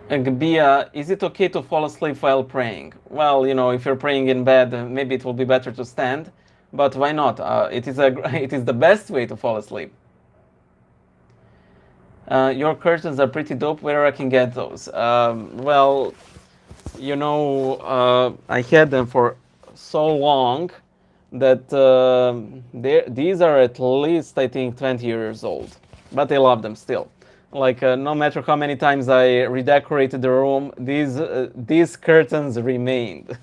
Gbia, is it okay to fall asleep while praying? Well, you know, if you're praying in bed, maybe it will be better to stand, but why not? It is the best way to fall asleep. Your curtains are pretty dope. Where I can get those? Well, you know, I had them for so long that these are at least, I think, 20 years old, but I love them still. Like, no matter how many times I redecorated the room, these curtains remained.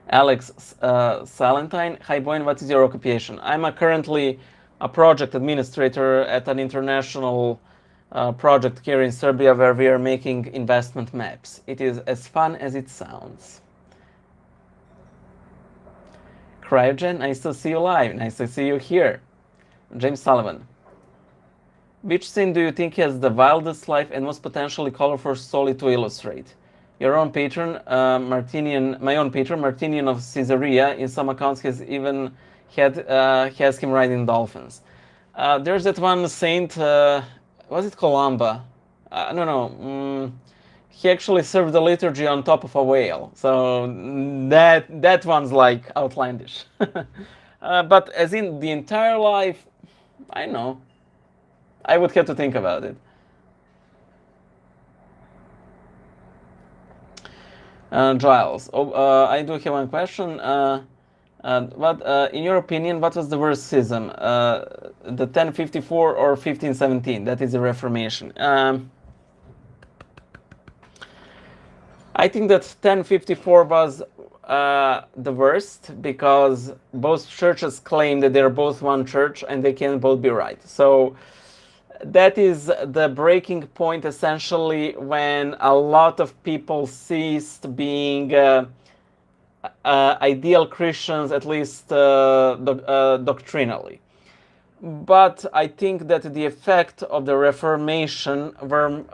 Alex Salentine, hi Boyan, what is your occupation? I'm currently a project administrator at an international project here in Serbia where we are making investment maps. It is as fun as it sounds. Cryogen, nice to see you live. Nice to see you here. James Sullivan. Which saint do you think has the wildest life and most potentially colorful story to illustrate? Your own patron, my own patron, Martinian of Caesarea, in some accounts has him riding dolphins. There's that one saint, was it Columba? No. he actually served the liturgy on top of a whale. So that one's like outlandish. But as in the entire life, I don't know. I would have to think about it. Giles, I do have one question. In your opinion, what was the worst schism? The 1054 or 1517? That is the Reformation. I think that 1054 was the worst, because both churches claim that they're both one church and they can both be right. So that is the breaking point, essentially, when a lot of people ceased being ideal Christians, at least doctrinally. But I think that the effect of the Reformation were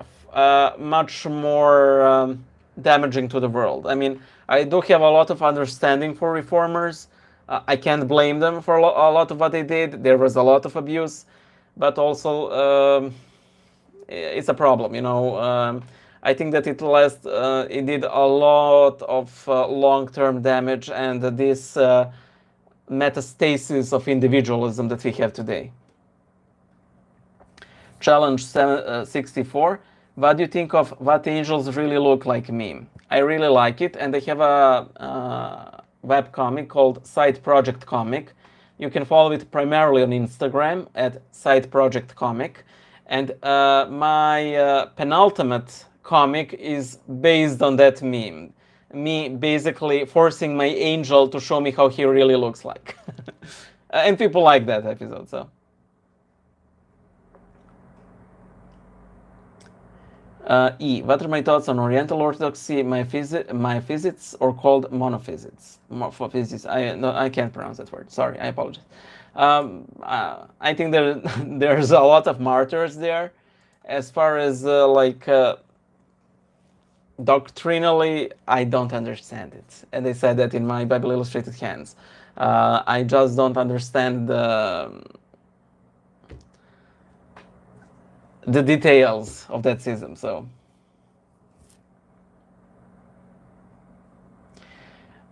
much more damaging to the world. I mean, I do have a lot of understanding for reformers. I can't blame them for a lot of what they did. There was a lot of abuse, but also it's a problem, you know. I think that it did a lot of long-term damage, and this metastasis of individualism that we have today. Challenge 64. What do you think of What Angels Really Look Like meme? I really like it, and they have a web comic called Side Project Comic. You can follow it primarily on Instagram at Side Project Comic. And my penultimate comic is based on that meme. Me basically forcing my angel to show me how he really looks like. And people like that episode, so. What are my thoughts on Oriental Orthodoxy, my physics, or called monophysics? I can't pronounce that word. Sorry, I apologize. I think there's a lot of martyrs there. As far as doctrinally, I don't understand it. And they said that in my Bible Illustrated Hands. I just don't understand the details of that schism, so.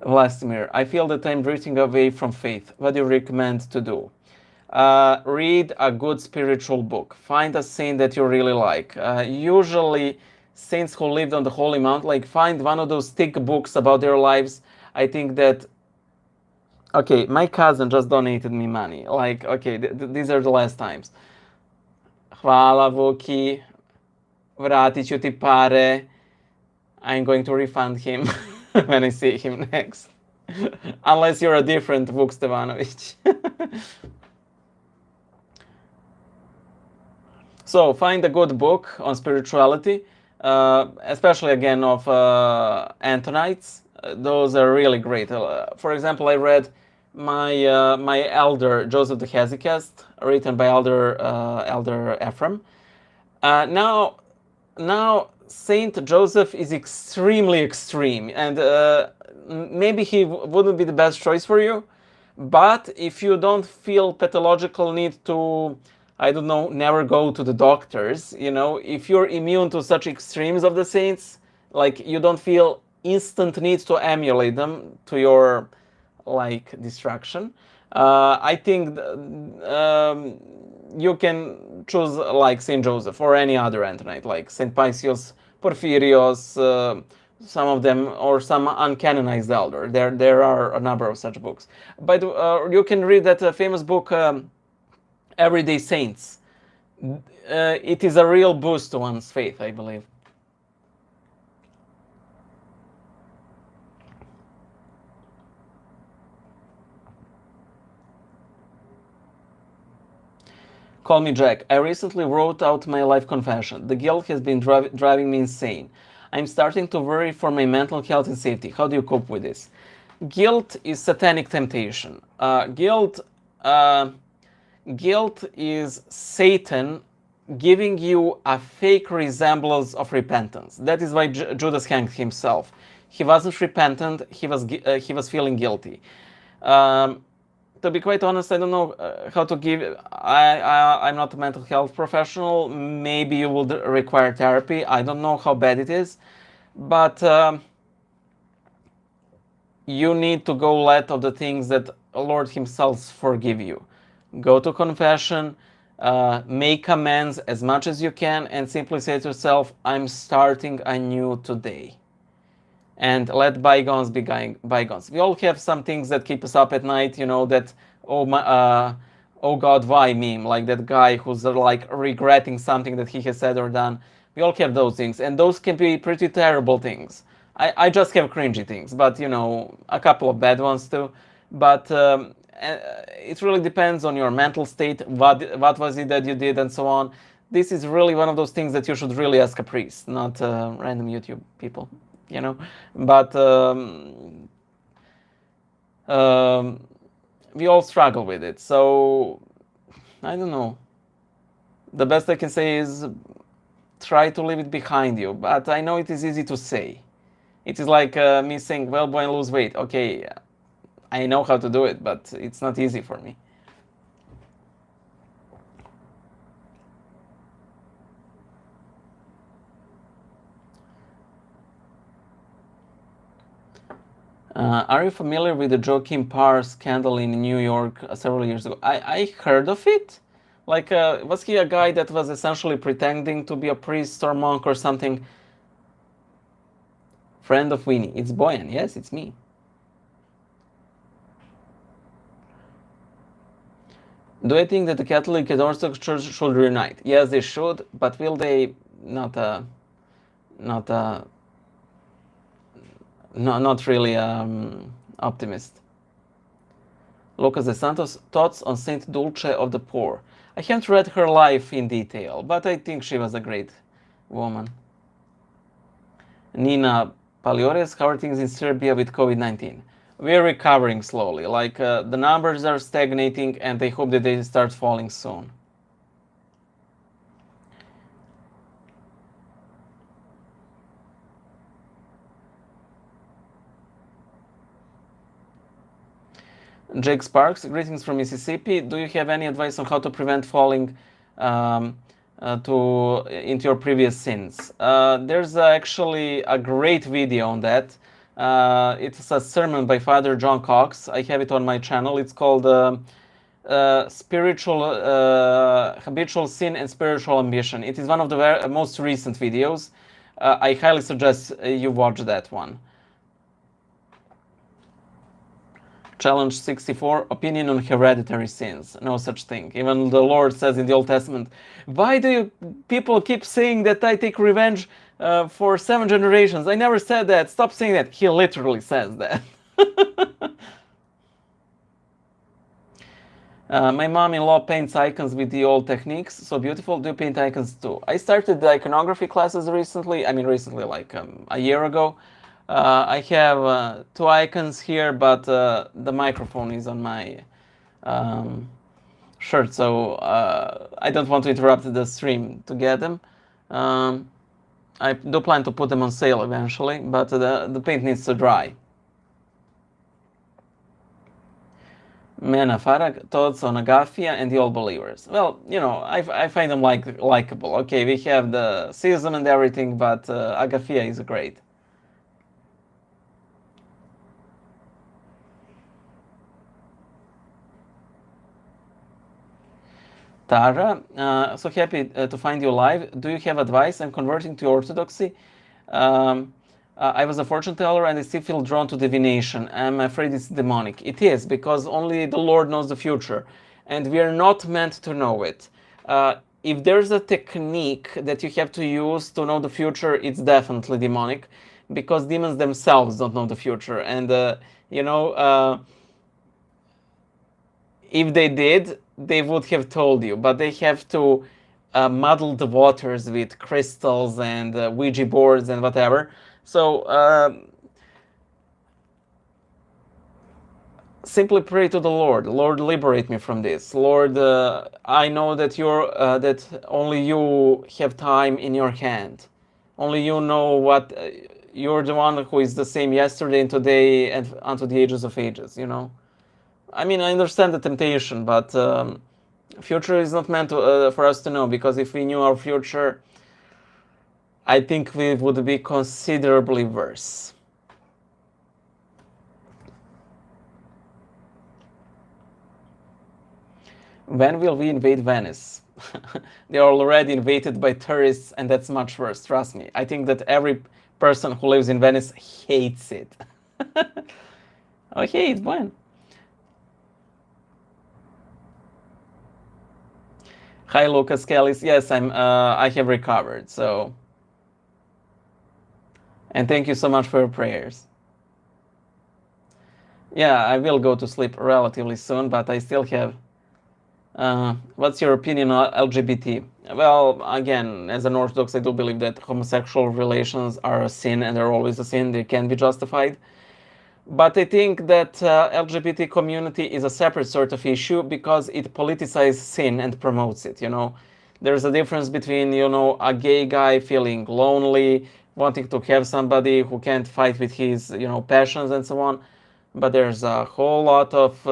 Vladimir, I feel that I'm drifting away from faith. What do you recommend to do? Read a good spiritual book. Find a saint that you really like. Usually, saints who lived on the Holy Mount, like, find one of those thick books about their lives. I think that, okay, my cousin just donated me money. Like, okay, these are the last times. Hvala, Vuki, vratit ću ti pare. I'm going to refund him when I see him next. Unless you're a different Vuk Stevanović. So, find a good book on spirituality, especially again of Antonites. Those are really great. For example, I read my elder Joseph the Hesychast, written by Elder Ephraim. Now Saint Joseph is extremely extreme, and maybe he wouldn't be the best choice for you. But if you don't feel pathological need to, I don't know, never go to the doctors, you know, if you're immune to such extremes of the saints, like you don't feel instant need to emulate them to your destruction, I think you can choose like Saint Joseph or any other Antonite, like Saint Paisios, Porphyrios, some of them, or some uncanonized elder. There are a number of such books. But you can read that famous book, Everyday Saints. It is a real boost to one's faith, I believe. Call me Jack. I recently wrote out my life confession. The guilt has been driving me insane. I'm starting to worry for my mental health and safety. How do you cope with this? Guilt is satanic temptation. Guilt is Satan giving you a fake resemblance of repentance. That is why Judas hanged himself. He wasn't repentant. He was feeling guilty. to be quite honest, I don't know how to give. I'm not a mental health professional. Maybe you will require therapy. I don't know how bad it is, but you need to go let of the things that the Lord Himself forgive you. Go to confession, make amends as much as you can, and simply say to yourself, I'm starting anew today. And let bygones be bygones. We all have some things that keep us up at night, you know, that, oh God, why meme, like that guy who's like regretting something that he has said or done. We all have those things, and those can be pretty terrible things. I just have cringy things, but you know, a couple of bad ones too. But it really depends on your mental state, what was it that you did, and so on. This is really one of those things that you should really ask a priest, not random YouTube people, you know. But we all struggle with it, so I don't know. The best I can say is try to leave it behind you, but I know it is easy to say. It is like me saying, well, Bojan, lose weight. Okay, I know how to do it, but it's not easy for me. Are you familiar with the Joachim Parr scandal in New York several years ago? I heard of it. Like, was he a guy that was essentially pretending to be a priest or monk or something? Friend of Winnie. It's Bojan. Yes, it's me. Do I think that the Catholic and Orthodox Church should reunite? Yes, they should, but will they? Not really optimist. Lucas de Santos, thoughts on Saint Dulce of the Poor. I haven't read her life in detail, but I think she was a great woman. Nina Paliores, how are things in Serbia with COVID-19? We're recovering slowly. Like the numbers are stagnating, and I hope that they start falling soon. Jake Sparks, greetings from Mississippi. Do you have any advice on how to prevent falling into your previous sins? There's actually a great video on that. It's a sermon by Father John Cox. I have it on my channel. It's called Habitual Sin and Spiritual Ambition. It is one of the most recent videos. I highly suggest you watch that one. Challenge 64, opinion on hereditary sins. No such thing. Even the Lord says in the Old Testament, why do you people keep saying that I take revenge for 7 generations? I never said that. Stop saying that. He literally says that. My mom-in-law paints icons with the old techniques. So beautiful. Do you paint icons too? I started the iconography classes recently. I mean, recently, like a year ago. I have 2 icons here, but the microphone is on my shirt, so I don't want to interrupt the stream to get them. I do plan to put them on sale eventually, but the paint needs to dry. Mena Farag, thoughts on Agafia and the Old Believers. Well, you know, I find them likable. Okay, we have the schism and everything, but Agafia is great. Tara, so happy to find you live. Do you have advice? I'm converting to Orthodoxy. I was a fortune teller and I still feel drawn to divination. I'm afraid it's demonic. It is, because only the Lord knows the future, and we are not meant to know it. If there's a technique that you have to use to know the future, it's definitely demonic, because demons themselves don't know the future. And, you know, if they did, they would have told you, but they have to muddle the waters with crystals and Ouija boards and whatever. So simply pray to the Lord. Lord, liberate me from this. Lord, I know that that only you have time in your hand. Only you know what. You're the one who is the same yesterday and today and unto the ages of ages. You know. I mean, I understand the temptation, but future is not meant to, for us to know, because if we knew our future, I think we would be considerably worse. When will we invade Venice? They are already invaded by tourists, and that's much worse, trust me. I think that every person who lives in Venice hates it. Oh, hey, it's Bojan. Hi, Lucas Kellis. Yes, I have recovered, so... And thank you so much for your prayers. Yeah, I will go to sleep relatively soon, but I still have... what's your opinion on LGBT? Well, again, as an Orthodox, I do believe that homosexual relations are a sin, and they're always a sin. They can be justified. But I think that LGBT community is a separate sort of issue because it politicizes sin and promotes it, you know. There's a difference between, you know, a gay guy feeling lonely, wanting to have somebody who can't fight with his, you know, passions and so on. But there's a whole lot of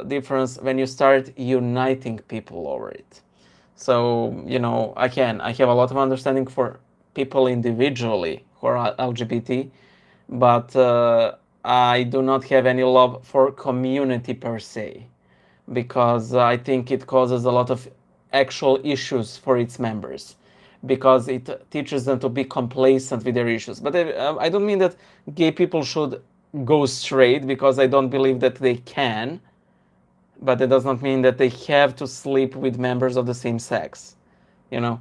difference when you start uniting people over it. So, you know, I have a lot of understanding for people individually who are LGBT, but I do not have any love for community per se, because I think it causes a lot of actual issues for its members, because it teaches them to be complacent with their issues. But I don't mean that gay people should go straight, because I don't believe that they can, but it does not mean that they have to sleep with members of the same sex, you know.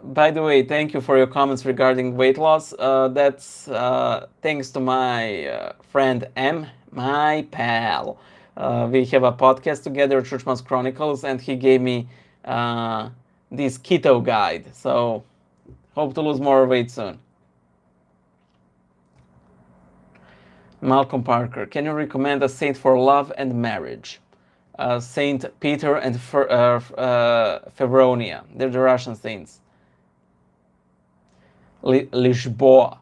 By the way, thank you for your comments regarding weight loss. That's thanks to my friend M, my pal. We have a podcast together, Churchman's Chronicles, and he gave me this keto guide. So hope to lose more weight soon. Malcolm Parker, can you recommend a saint for love and marriage? Saint Peter and Feronia. They're the Russian saints. Lisboa.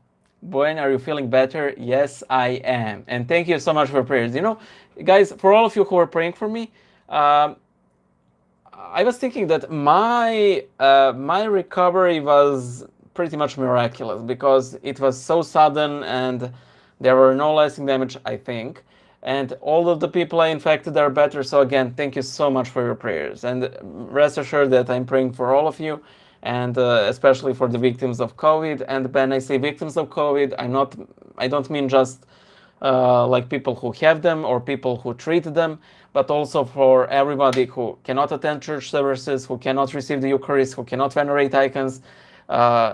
Bojan, are you feeling better? Yes, I am. And thank you so much for prayers. You know, guys, for all of you who are praying for me, I was thinking that my recovery was pretty much miraculous, because it was so sudden and there were no lasting damage, I think. And all of the people I infected are better. So again, thank you so much for your prayers. And rest assured that I'm praying for all of you, and especially for the victims of COVID. And when I say victims of COVID, I don't mean just like people who have them or people who treat them, but also for everybody who cannot attend church services, who cannot receive the Eucharist, who cannot venerate icons,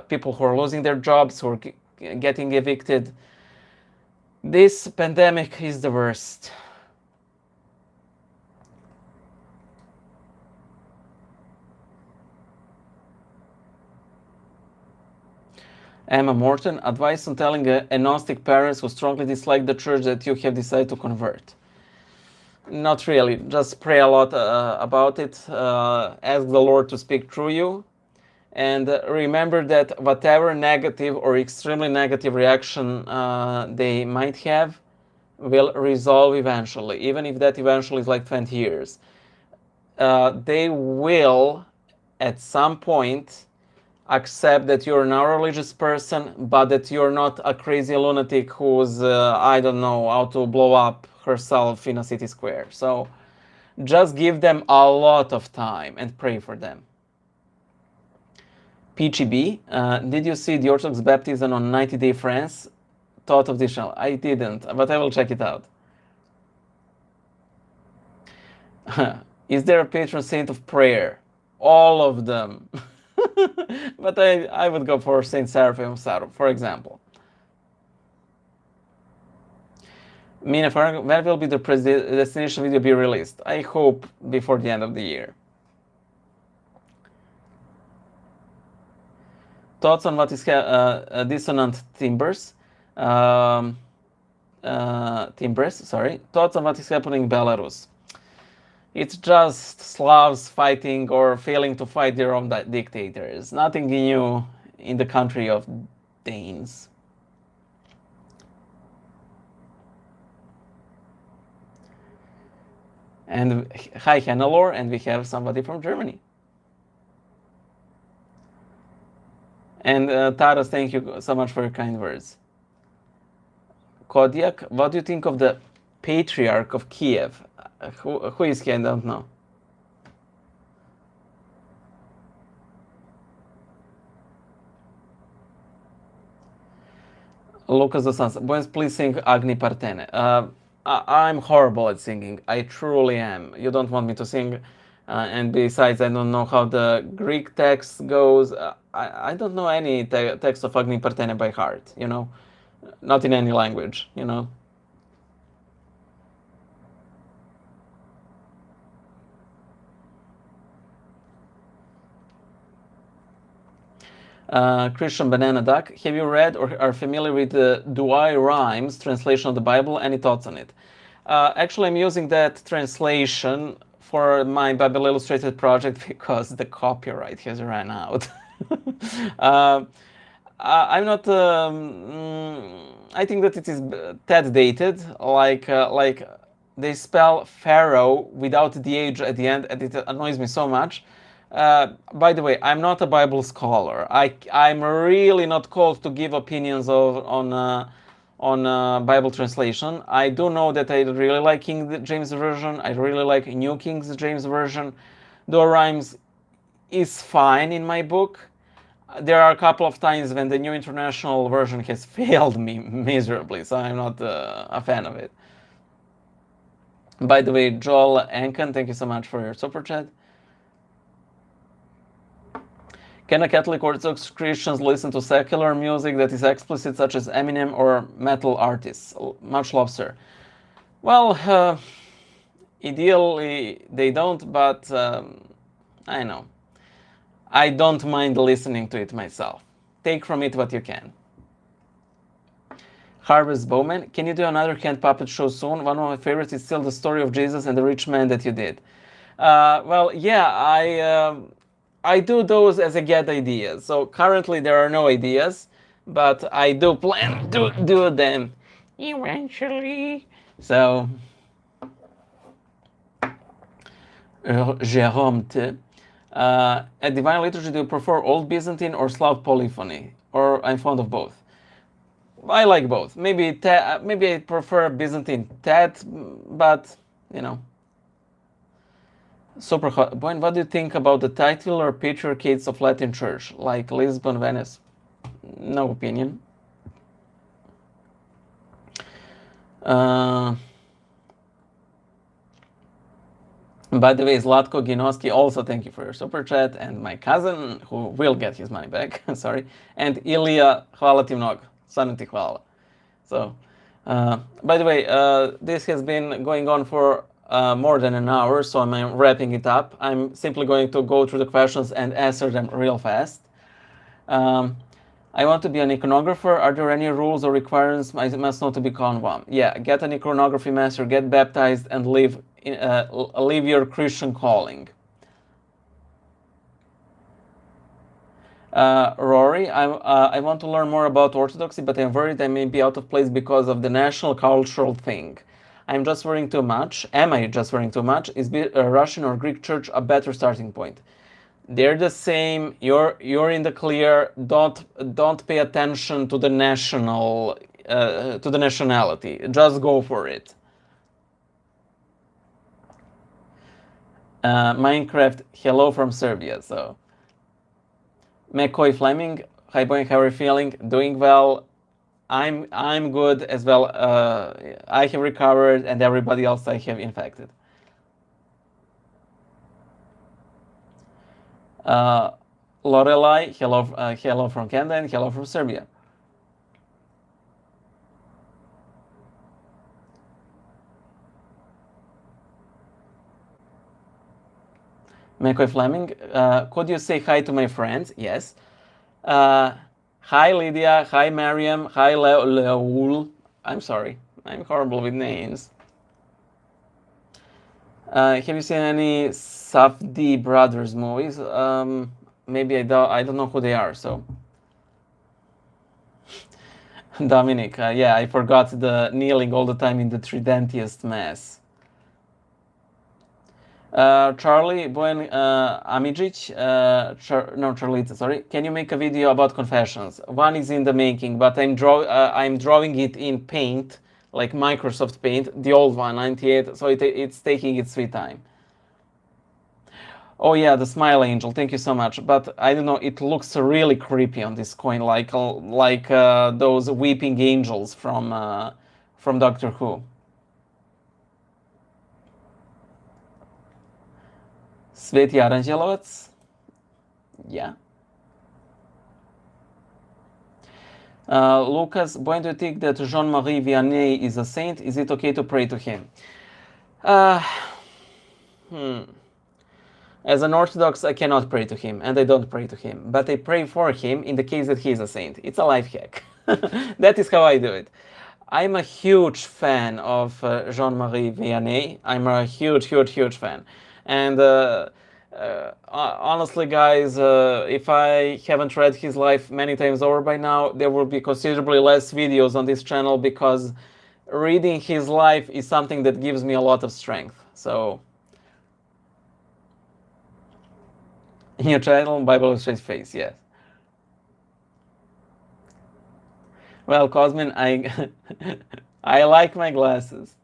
people who are losing their jobs, who are getting evicted. This pandemic is the worst. Emma Morton, advice on telling agnostic parents who strongly dislike the church that you have decided to convert. Not really. Just pray a lot about it. Ask the Lord to speak through you. And remember that whatever negative or extremely negative reaction they might have will resolve eventually, even if that eventually is like 20 years. They will, at some point, accept that you're not a religious person, but that you're not a crazy lunatic who's, I don't know, out to blow up herself in a city square. So just give them a lot of time and pray for them. PGB, did you see the Orthodox baptism on 90 Day France? Thought of this channel? I didn't, but I will check it out. Is there a patron saint of prayer? All of them. But I would go for Saint Seraphim of Sarum, for example. Mina, when will be the destination video be released? I hope before the end of the year. Thoughts on what is dissonant timbres? Sorry. Thoughts on what is happening in Belarus? It's just Slavs fighting or failing to fight their own dictators. Nothing new in the country of Danes. And hi, Hannelore, and we have somebody from Germany. And Taras, thank you so much for your kind words. Kodiak, what do you think of the Patriarch of Kiev? Who is he? I don't know. Lucas dos Santos, Bojan, please sing Agni Partene. I'm horrible at singing. I truly am. You don't want me to sing. And besides, I don't know how the Greek text goes. I don't know any text of Agni Partene by heart, you know? Not in any language, you know? Christian Banana Duck, have you read or are familiar with the Douai Rhymes translation of the Bible? Any thoughts on it? Actually, I'm using that translation for my Bible Illustrated project because the copyright has run out. I'm not. I think that it is tad dated. Like they spell Pharaoh without the age at the end, and it annoys me so much. By the way, I'm not a Bible scholar. I'm really not called to give opinions on Bible translation. I do know that I really like King James Version. I really like New King James Version. The Rhymes is fine in my book. There are a couple of times when the New International Version has failed me miserably, so I'm not a fan of it. By the way, Joel Anken, thank you so much for your super chat. Can a Catholic Orthodox Christians listen to secular music that is explicit, such as Eminem or metal artists? Much love, sir. Well, ideally they don't, but I know. I don't mind listening to it myself. Take from it what you can. Harvest Bowman, can you do another hand puppet show soon? One of my favorites is still the story of Jesus and the rich man that you did. Well, yeah, I do those as a get ideas. So currently there are no ideas, but I do plan to do them eventually. So, Jérôme T. At Divine Liturgy, do you prefer Old Byzantine or Slav polyphony? Or I'm fond of both. I like both. Maybe I prefer Byzantine tad, but you know. Super hot. Boyan, what do you think about the titular patriarchates of Latin Church, like Lisbon, Venice? No opinion. By the way, Zlatko Ginoski, also thank you for your super chat, and my cousin, who will get his money back, sorry, and Ilya, hvala ti mnogo, stvarno ti hvala. So, by the way, this has been going on for more than an hour, so I'm wrapping it up. I'm simply going to go through the questions and answer them real fast. I want to be an iconographer. Are there any rules or requirements I must know to become one? Yeah, get an iconography master, get baptized, and live your Christian calling. Rory, I want to learn more about Orthodoxy, but I'm worried I may be out of place because of the national cultural thing. I'm just worrying too much. Am I just worrying too much? Is Russian or Greek church a better starting point? They're the same. You're in the clear. Don't pay attention to the nationality. Just go for it. Minecraft, hello from Serbia. So, McCoy Fleming, hi Boyan, how are you feeling? Doing well. I'm good as well. I have recovered, and everybody else I have infected. Lorelai, hello from Canada, and hello from Serbia. McCoy Fleming, could you say hi to my friends? Yes. Hi Lydia, hi Mariam, hi Leul. I'm sorry, I'm horrible with names. Have you seen any Safdie brothers movies? Maybe I don't know who they are. So Dominic, yeah, I forgot the kneeling all the time in the Tridentiest Mass. Charlie, Bojan Amidžić, Charlita, sorry. Can you make a video about confessions? One is in the making, but I'm drawing it in Paint, like Microsoft Paint, the old one, 98, so it's taking its sweet time. Oh yeah, the smile angel, thank you so much. But I don't know, it looks really creepy on this coin, like those weeping angels from Doctor Who. Sveti Aranđelovac, yeah. Lucas, Bojan, do you think that Jean-Marie Vianney is a saint? Is it okay to pray to him? As an Orthodox, I cannot pray to him, and I don't pray to him. But I pray for him in the case that he is a saint. It's a life hack. That is how I do it. I'm a huge fan of Jean-Marie Vianney. I'm a huge fan. And honestly, guys, if I haven't read his life many times over by now, there will be considerably less videos on this channel, because reading his life is something that gives me a lot of strength. So, in your channel, Bible with Straight Face, yes. Well, Cosmin, I like my glasses.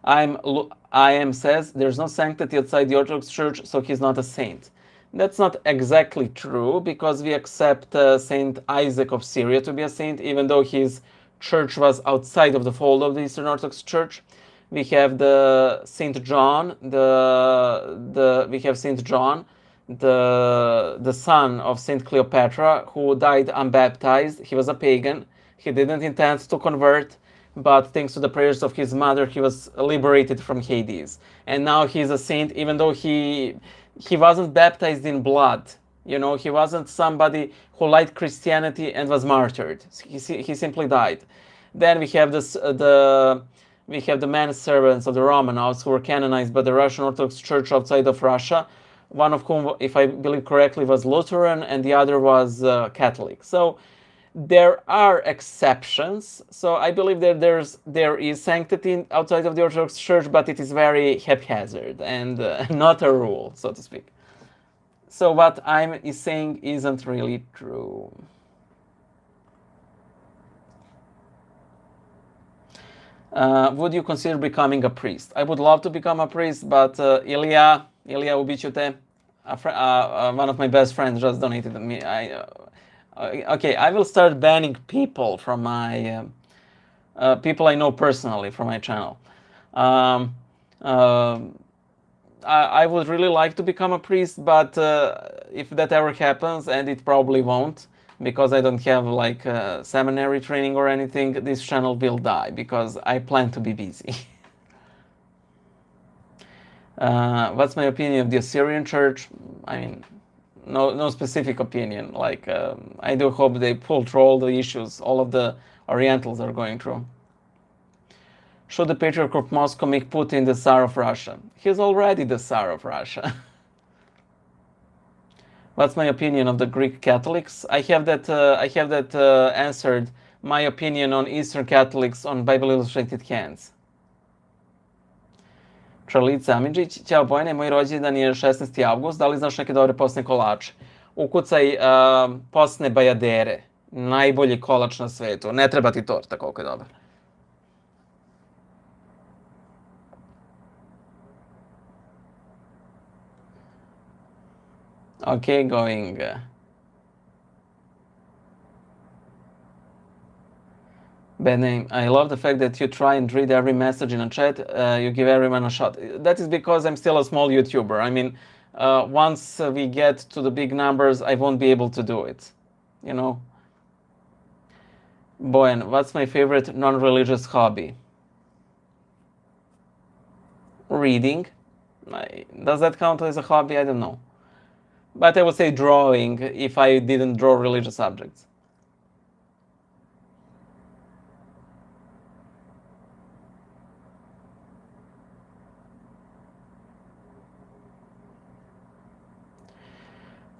I am says there's no sanctity outside the Orthodox Church, so he's not a saint. That's not exactly true, because we accept Saint Isaac of Syria to be a saint, even though his church was outside of the fold of the Eastern Orthodox Church. We have the Saint John, we have Saint John, the son of Saint Cleopatra, who died unbaptized. He was a pagan. He didn't intend to convert, but thanks to the prayers of his mother, he was liberated from Hades. And now he's a saint, even though he wasn't baptized in blood. You know, he wasn't somebody who liked Christianity and was martyred. He simply died. Then we have we have the manservants of the Romanovs, who were canonized by the Russian Orthodox Church outside of Russia, one of whom, if I believe correctly, was Lutheran, and the other was Catholic. So there are exceptions. So I believe that there is sanctity outside of the Orthodox Church, but it is very haphazard and not a rule, so to speak. So what I'm saying isn't really true. Would you consider becoming a priest? I would love to become a priest, but Ilya, ubit ću te. One of my best friends just donated to me. Okay, I will start banning people from my people I know personally from my channel. I would really like to become a priest, but if that ever happens, and it probably won't, because I don't have like seminary training or anything, this channel will die, because I plan to be busy. What's my opinion of the Assyrian Church? I mean, no specific opinion. Like, I do hope they pull through all the issues all of the Orientals are going through. Should the Patriarch of Moscow make Putin the Tsar of Russia? He's already the Tsar of Russia. What's my opinion of the Greek Catholics? I have that answered my opinion on Eastern Catholics on Bible Illustrated Hands. Charlica Amidžić, ćao Bojane, moj rođendan je 16. avgust, da li znaš neke dobre posne kolače? Ukucaj posne bajadere, najbolji kolač na svetu, ne treba ti torta koliko je dobar. Okay, going. Bad name. I love the fact that you try and read every message in a chat. You give everyone a shot. That is because I'm still a small YouTuber. I mean, once we get to the big numbers, I won't be able to do it. You know? Bojan, what's my favorite non-religious hobby? Reading. Does that count as a hobby? I don't know. But I would say drawing if I didn't draw religious subjects.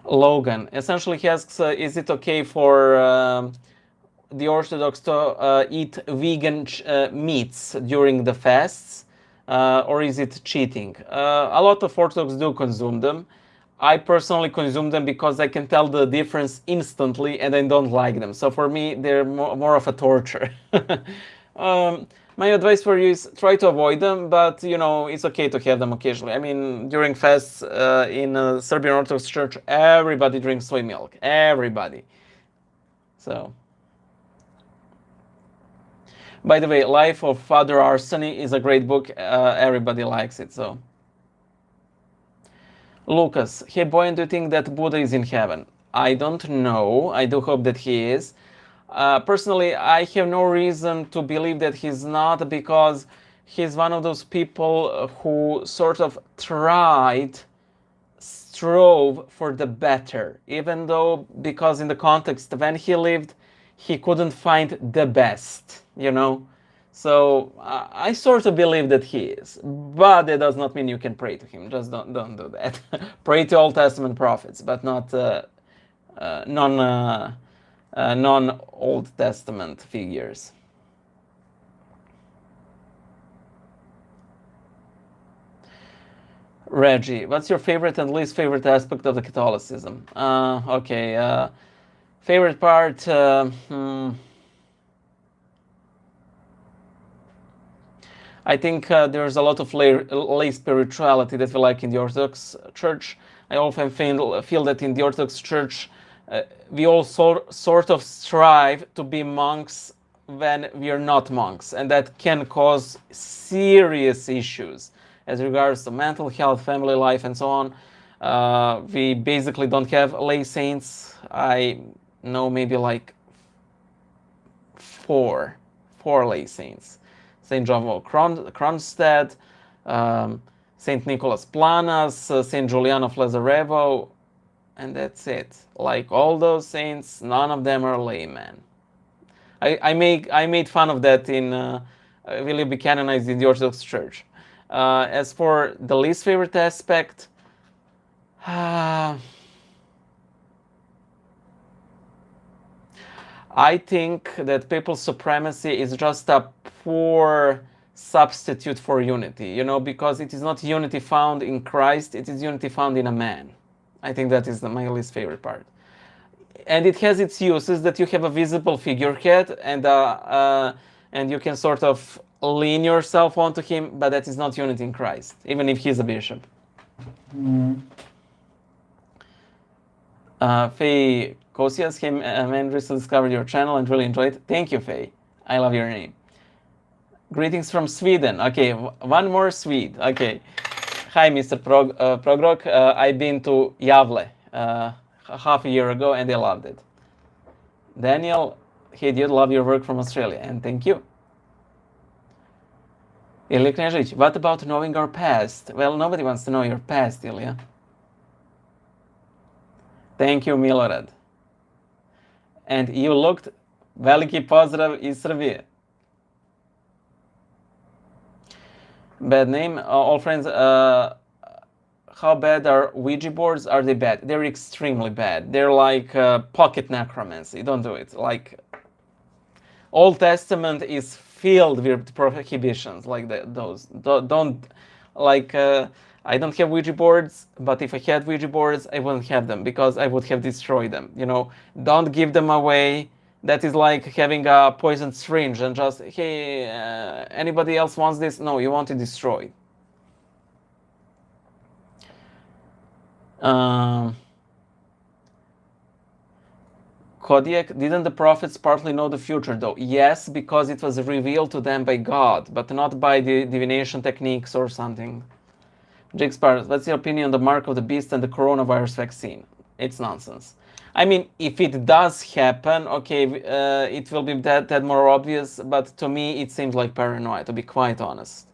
Logan essentially asks, is it okay for the Orthodox to eat vegan meats during the fasts? or is it cheating? A lot of Orthodox do consume them. I personally consume them because I can tell the difference instantly and I don't like them. So for me, they're more of a torture. My advice for you is try to avoid them, but you know, it's okay to have them occasionally. I mean, during fasts in a Serbian Orthodox church, everybody drinks soy milk. Everybody. So, by the way, Life of Father Arseny is a great book. Everybody likes it, so. Lucas, hey Boyan, do you think that Buddha is in heaven? I don't know. I do hope that he is. Personally, I have no reason to believe that he's not, because he's one of those people who sort of strove for the better, even though, because in the context when he lived, he couldn't find the best, you know? So I sort of believe that he is, but that does not mean you can pray to him. Just don't do that. Pray to Old Testament prophets, but not non-Old Testament figures. Reggie, what's your favorite and least favorite aspect of the Catholicism? Okay, favorite part. I think there's a lot of lay spirituality that we like in the Orthodox Church. I often feel that in the Orthodox Church, we all sort of strive to be monks when we are not monks, and that can cause serious issues as regards to mental health, family life, and so on. We basically don't have lay saints. I know maybe like four lay saints. Saint John of Kronstadt, Saint Nicholas Planas, Saint Julian of Lazarevo, and that's it. Like all those saints, none of them are laymen. I made fun of that in will you be canonized in the Orthodox Church. As for the least favorite aspect, I think that papal supremacy is just a poor substitute for unity, you know, because it is not unity found in Christ, it is unity found in a man. I think that is my least favorite part. And it has its uses, that you have a visible figurehead and you can sort of lean yourself onto him, but that is not unity in Christ, even if he's a bishop. Faye Kosias, hey man, recently discovered your channel and really enjoyed it. Thank you, Faye. I love your name. Greetings from Sweden. Okay, one more Swede. Okay. Hi, Mr. Progrok. I've been to Javle half a year ago and I loved it. Daniel, hey dude, love your work from Australia, and thank you. Ilya Knežević, what about knowing our past? Well, nobody wants to know your past, Ilya. Thank you, Milorad. And you looked, veliki pozdrav iz Srbije. Bad name, all friends. How bad are Ouija boards? Are they bad? They're extremely bad. They're like pocket necromancy. Don't do it. Like, Old Testament is filled with prohibitions like those. Don't like. I don't have Ouija boards, but if I had Ouija boards, I wouldn't have them because I would have destroyed them. You know, don't give them away. That is like having a poisoned syringe and just, hey, anybody else wants this? No, you want it destroyed. Kodiak, didn't the prophets partly know the future though? Yes, because it was revealed to them by God, but not by the divination techniques or something. Jake Sparrows, what's your opinion on the mark of the beast and the coronavirus vaccine? It's nonsense. I mean, if it does happen, okay, it will be that more obvious, but to me it seems like paranoia, to be quite honest.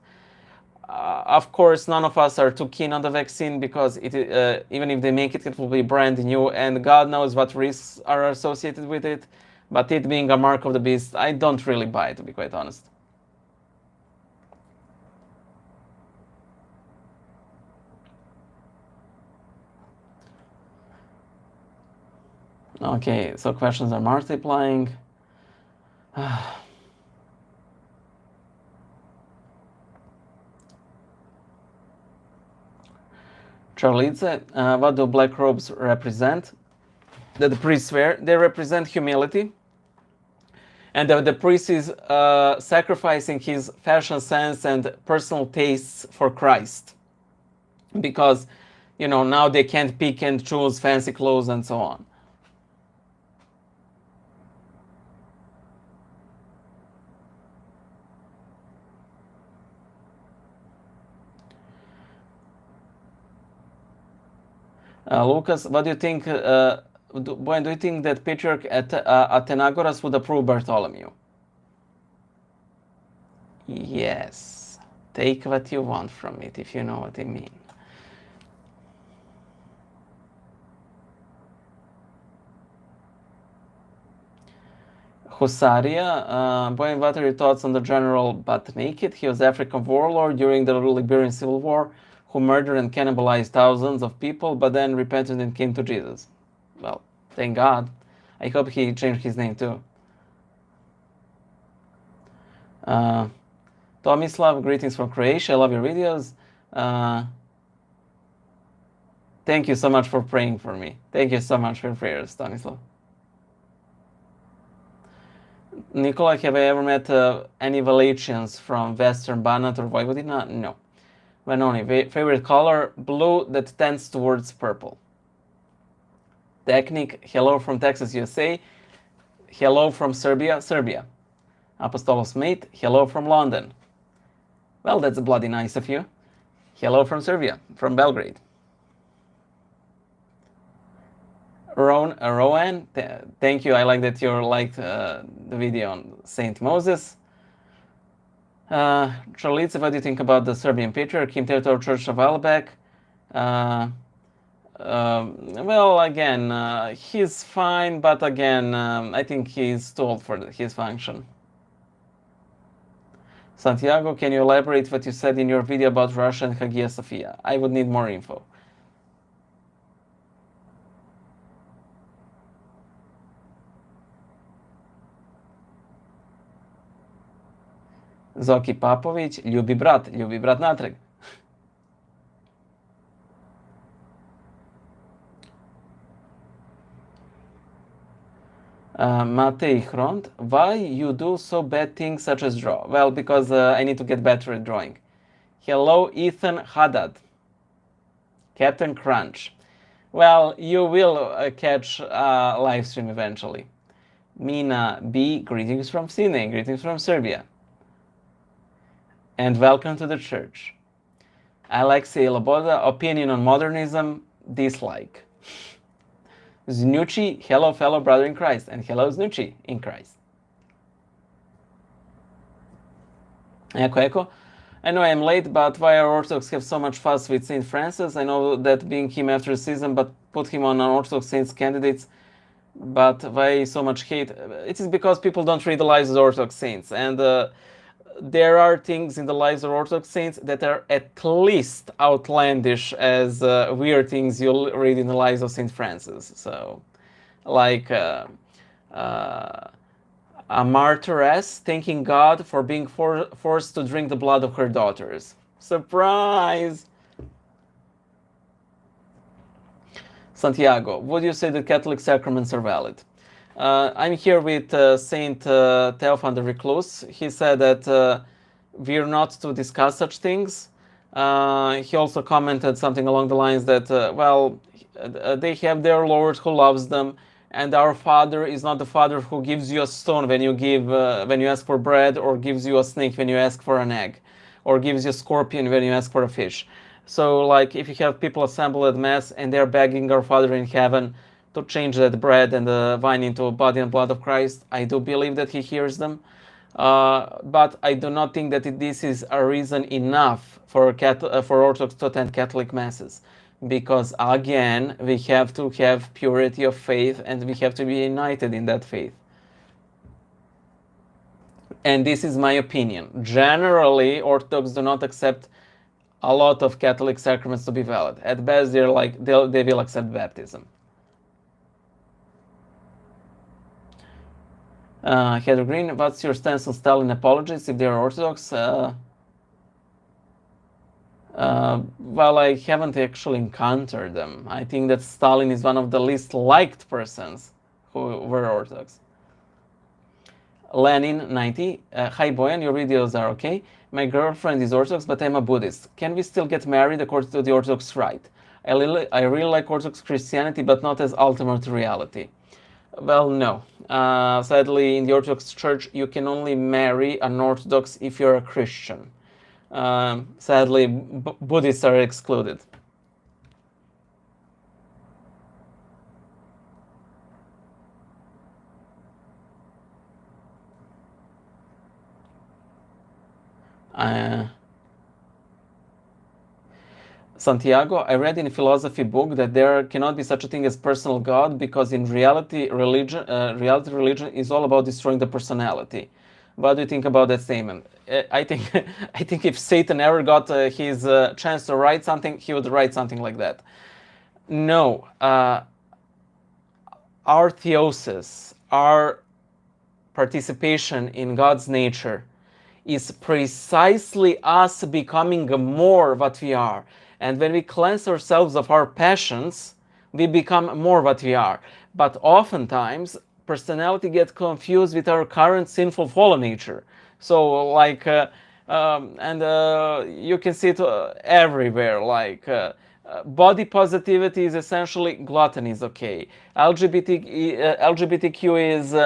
Of course, none of us are too keen on the vaccine because even if they make it, it will be brand new, and God knows what risks are associated with it. But it being a mark of the beast, I don't really buy it, to be quite honest. Okay, so questions are multiplying. Charlize, what do black robes represent? That the priests wear? They represent humility. And the priest is sacrificing his fashion sense and personal tastes for Christ. Because, you know, now they can't pick and choose fancy clothes and so on. Lucas, what do you think? Boyan, do you think that Patriarch Athenagoras would approve Bartholomew? Yes. Take what you want from it, if you know what I mean. Husaria, Boyan, what are your thoughts on the general But Naked? He was African warlord during the Liberian Civil War who murdered and cannibalized thousands of people, but then repented and came to Jesus. Well, thank God. I hope he changed his name too. Tomislav, greetings from Croatia. I love your videos. Thank you so much for praying for me. Thank you so much for your prayers, Tomislav. Nikolić, have I ever met any Valetians from Western Banat or Vojvodina? No. Vanoni, favorite color? Blue that tends towards purple. Technic, hello from Texas, USA. Hello from Serbia, Serbia. Apostolos Mate, hello from London. Well, that's bloody nice of you. Hello from Serbia, from Belgrade. Rowan, thank you. I like that you liked the video on Saint Moses. Charlize, what do you think about the Serbian Patriarch? Came to our church a while back. Well, again, he's fine, but again, I think he's too old for his function. Santiago, can you elaborate what you said in your video about Russia and Hagia Sophia? I would need more info. Zoki Papović, ljubi brat natrag. Matej Hront, why you do so bad things such as draw? Well, because I need to get better at drawing. Hello, Ethan Haddad. Captain Crunch. Well, you will catch a live stream eventually. Mina B, greetings from Sydney, greetings from Serbia. And welcome to the church. Alexei Loboda, opinion on modernism, dislike. Znucci, hello fellow brother in Christ, and hello Znucci in Christ. Eko, I know I am late, but why are Orthodox have so much fuss with Saint Francis? I know that being him after a season, but put him on Orthodox saints candidates. But why so much hate? It is because people don't read the lives of the Orthodox saints, and there are things in the lives of Orthodox saints that are at least outlandish as weird things you'll read in the lives of Saint Francis. So, like a martyress thanking God for being forced to drink the blood of her daughters. Surprise! Santiago, would you say that Catholic sacraments are valid? I'm here with Saint Theophan the Recluse. He said that we're not to discuss such things. He also commented something along the lines that, well, they have their Lord who loves them, and our Father is not the Father who gives you a stone when you ask for bread, or gives you a snake when you ask for an egg, or gives you a scorpion when you ask for a fish. So, like, if you have people assembled at Mass and they're begging our Father in heaven to change that bread and the wine into body and blood of Christ, I do believe that he hears them. But I do not think that this is a reason enough for Orthodox to attend Catholic Masses. Because, again, we have to have purity of faith and we have to be united in that faith. And this is my opinion. Generally, Orthodox do not accept a lot of Catholic sacraments to be valid. At best, they will accept baptism. Heather Green, what's your stance on Stalin apologists if they are Orthodox? Well, I haven't actually encountered them. I think that Stalin is one of the least liked persons who were Orthodox. Lenin 90. Hi Boyan, your videos are okay. My girlfriend is Orthodox, but I'm a Buddhist. Can we still get married according to the Orthodox rite? I really like Orthodox Christianity, but not as ultimate reality. Well, no. Sadly, in the Orthodox Church, you can only marry an Orthodox if you're a Christian. Sadly, Buddhists are excluded. Santiago, I read in a philosophy book that there cannot be such a thing as personal God because in reality, religion is all about destroying the personality. What do you think about that statement? I think I think if Satan ever got his chance to write something, he would write something like that. No, our theosis, our participation in God's nature, is precisely us becoming more what we are. And when we cleanse ourselves of our passions, we become more what we are. But oftentimes, personality gets confused with our current sinful fallen nature. So, like, you can see it everywhere. Like, body positivity is essentially gluttony is okay. LGBTQ is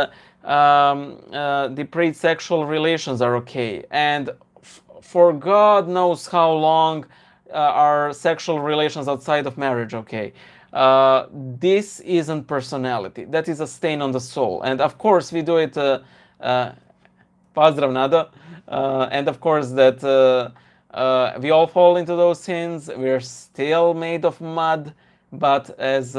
depraved sexual relations are okay. And for God knows how long are sexual relations outside of marriage okay. This isn't personality. That is a stain on the soul. And of course, we do it. Pozdrav, Nada. And of course, that we all fall into those sins. We're still made of mud. But as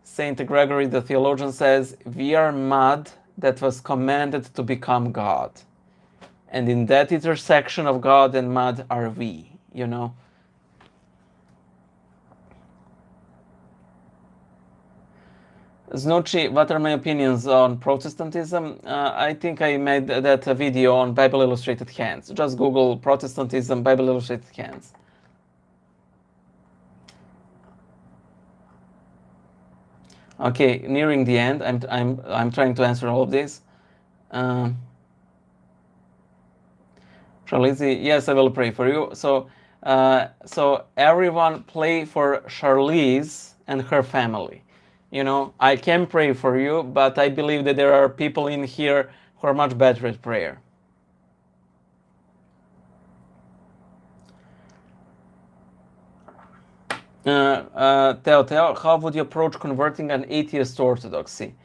Saint Gregory the theologian says, we are mud that was commanded to become God. And in that intersection of God and mud are we, you know. Znochi, what are my opinions on Protestantism? I think I made that video on Bible Illustrated Hands. Just Google Protestantism, Bible Illustrated Hands. Okay, nearing the end. I'm trying to answer all of this. Charlize, yes, I will pray for you. So everyone pray for Charlize and her family. You know, I can pray for you, but I believe that there are people in here who are much better at prayer. Theo, how would you approach converting an atheist to Orthodoxy?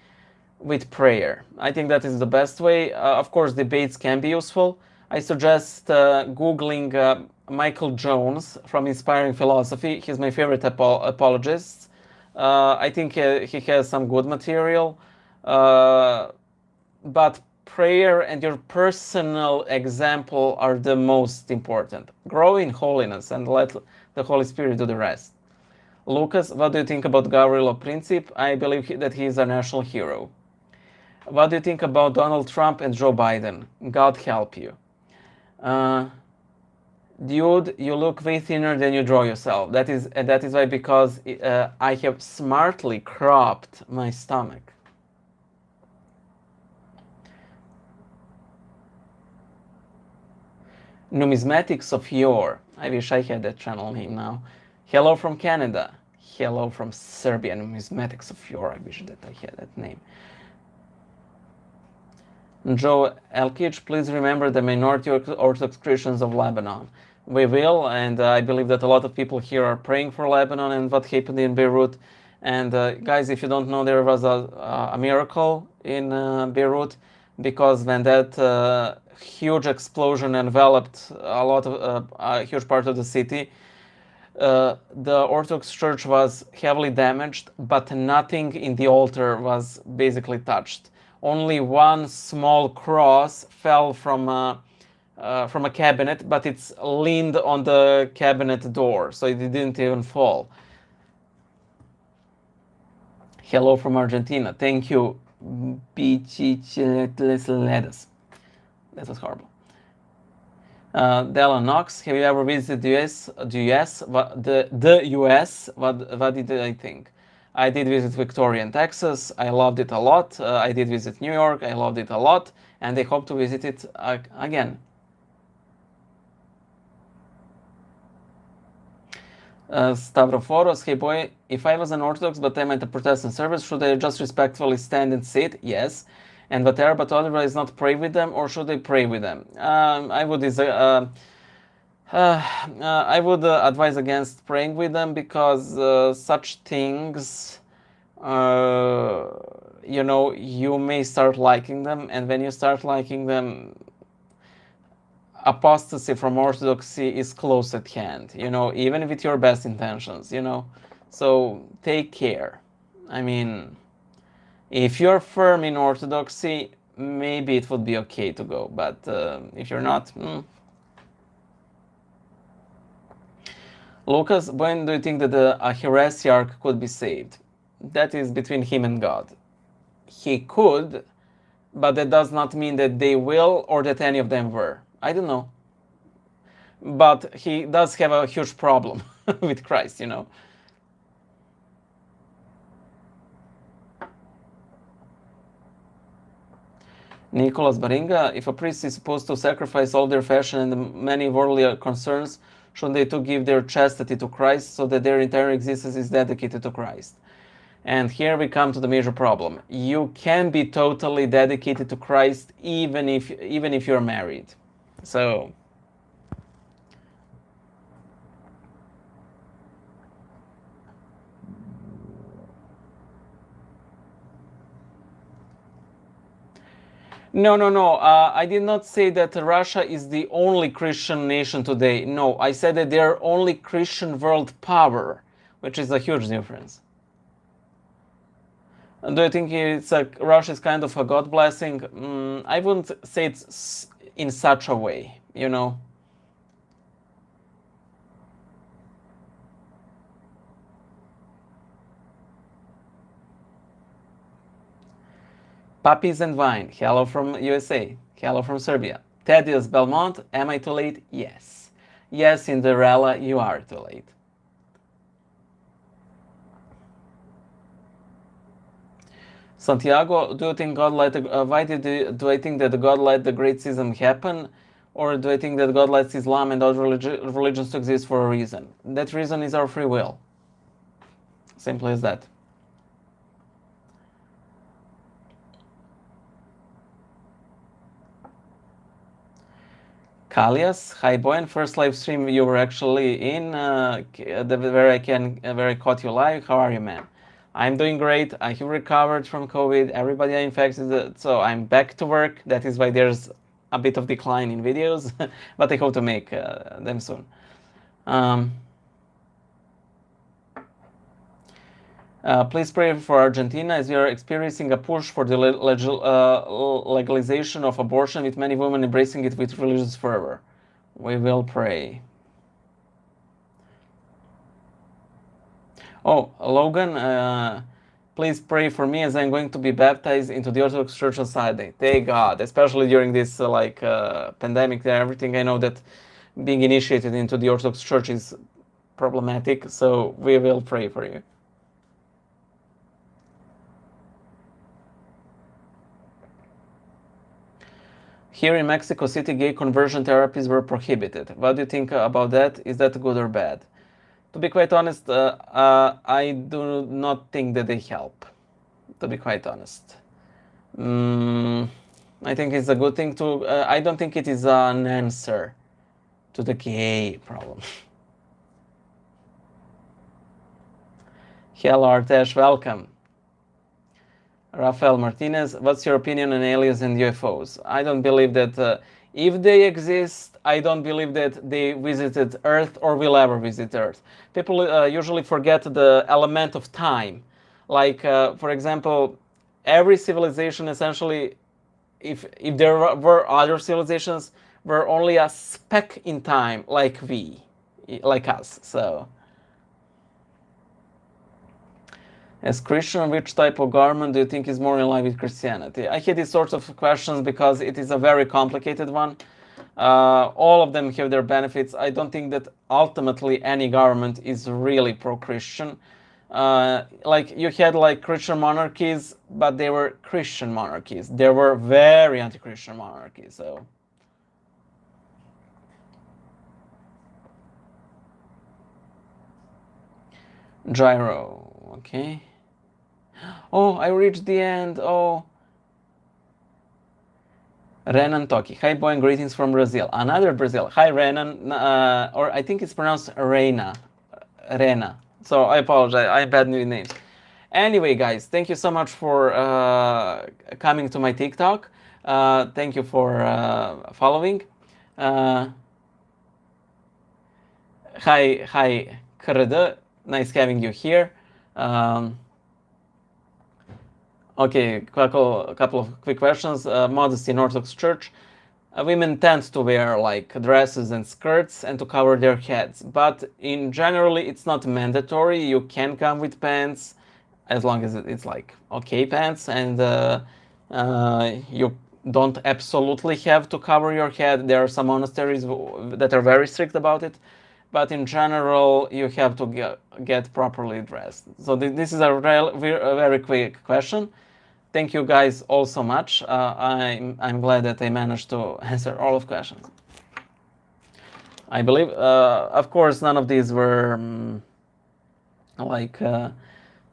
With prayer. I think that is the best way. Of course, debates can be useful. I suggest Googling Michael Jones from Inspiring Philosophy. He's my favorite apologist. I think he has some good material. But prayer and your personal example are the most important. Grow in holiness and let the Holy Spirit do the rest. Lucas, what do you think about Gavrilo Princip? I believe that he is a national hero. What do you think about Donald Trump and Joe Biden? God help you. Dude, you look way thinner than you draw yourself. That is why, because I have smartly cropped my stomach. Numismatics of Yore. I wish I had that channel name now. Hello from Canada. Hello from Serbia. Numismatics of Yore. I wish that I had that name. Joe Elkich, please remember the minority Orthodox Christians of Lebanon. We will, and I believe that a lot of people here are praying for Lebanon and what happened in Beirut. And guys, if you don't know, there was a miracle in Beirut, because when that huge explosion enveloped a huge part of the city, the Orthodox Church was heavily damaged, but nothing in the altar was basically touched. Only one small cross fell from a cabinet, but it's leaned on the cabinet door, so it didn't even fall. Hello from Argentina. Thank you, Bichichledas. That was horrible. Della Knox, have you ever visited the US? The US? What did I think? I did visit Victoria and Texas. I loved it a lot. I did visit New York. I loved it a lot, and I hope to visit it again. Stavrophoros, hey boy, if I was an Orthodox but I'm at a Protestant service, should I just respectfully stand and sit? Yes. And whatever, but otherwise not pray with them, or should I pray with them? I would advise against praying with them, because such things, you know, you may start liking them, and when you start liking them, apostasy from Orthodoxy is close at hand, you know, even with your best intentions, you know. So take care. I mean, if you're firm in Orthodoxy, maybe it would be okay to go, but if you're not, Lucas, when do you think that a heresiarch could be saved? That is between him and God. He could, but that does not mean that they will or that any of them were. I don't know. But he does have a huge problem with Christ, you know. Nicholas Baringa, if a priest is supposed to sacrifice all their fashion and many worldly concerns, should they too give their chastity to Christ so that their entire existence is dedicated to Christ? And here we come to the major problem. You can be totally dedicated to Christ even if you're married. So no. I did not say that Russia is the only Christian nation today. No, I said that they're only Christian world power, which is a huge difference. Do you think it's like Russia is kind of a God blessing? I wouldn't say it's in such a way, you know. Puppies and Wine, hello from USA, hello from Serbia. Thaddeus Belmont, am I too late? Yes. Yes, Cinderella, you are too late. Santiago, do you think God let do I think that God let the Great Schism happen, or do I think that God lets Islam and other religions to exist for a reason? That reason is our free will. Simple as that. Kalias, hi Boyan, first live stream you were actually in, where I caught you live. How are you, man? I'm doing great. I have recovered from COVID. Everybody I infected, so I'm back to work. That is why there's a bit of decline in videos, but I hope to make them soon. Please pray for Argentina, as we are experiencing a push for the legalization of abortion, with many women embracing it with religious fervor. We will pray. Oh, Logan, please pray for me, as I'm going to be baptized into the Orthodox Church on Saturday. Thank God, especially during this pandemic and everything. I know that being initiated into the Orthodox Church is problematic, so we will pray for you. Here in Mexico City, gay conversion therapies were prohibited. What do you think about that? Is that good or bad? To be quite honest, I do not think that they help, to be quite honest. I think it's a good thing to... I don't think it is an answer to the gay problem. Hello, Artesh, welcome. Rafael Martinez, what's your opinion on aliens and UFOs? I don't believe that... if they exist, I don't believe that they visited Earth or will ever visit Earth. People usually forget the element of time. Like, for example, every civilization essentially, if there were other civilizations, were only a speck in time, like us. So, as Christian, which type of garment do you think is more in line with Christianity? I hate these sorts of questions because it is a very complicated one. All of them have their benefits. I don't think that ultimately any government is really pro-Christian. Like you had like Christian monarchies, but they were Christian monarchies. There were very anti-Christian monarchies. So Gyro, okay. Oh, I reached the end. Oh, Renan Toki. Hi, Boyan, greetings from Brazil. Another Brazil. Hi, Renan. Or I think it's pronounced Reina. Rena. So I apologize. I'm bad with names. Anyway, guys, thank you so much for coming to my TikTok. Thank you for following. Hi, Krede. Nice having you here. Okay, couple of quick questions. Modesty in Orthodox Church. Women tend to wear like dresses and skirts and to cover their heads, but in generally it's not mandatory. You can come with pants as long as it's like okay pants, and you don't absolutely have to cover your head. There are some monasteries that are very strict about it, but in general you have to get properly dressed. So this is a very quick question. Thank you guys all so much. I'm glad that I managed to answer all of questions. I believe, of course, none of these were like a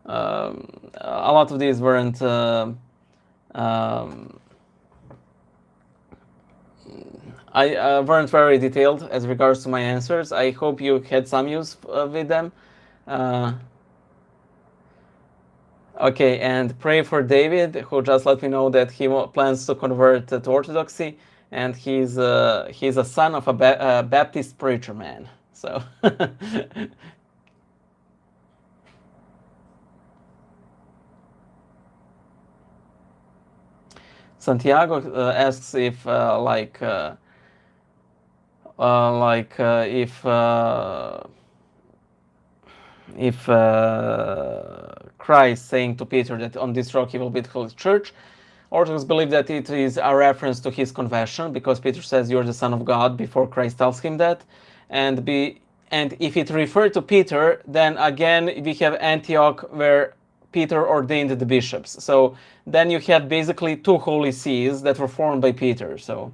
lot of these weren't weren't very detailed as regards to my answers. I hope you had some use with them. Okay, and pray for David, who just let me know that he plans to convert to Orthodoxy, and he's a son of a Baptist preacher man. So. Santiago asks if if Christ saying to Peter that on this rock he will build his church. Orthodox believe that it is a reference to his confession, because Peter says you're the Son of God before Christ tells him that. And if it referred to Peter, then again we have Antioch where Peter ordained the bishops. So then you have basically two holy sees that were formed by Peter. So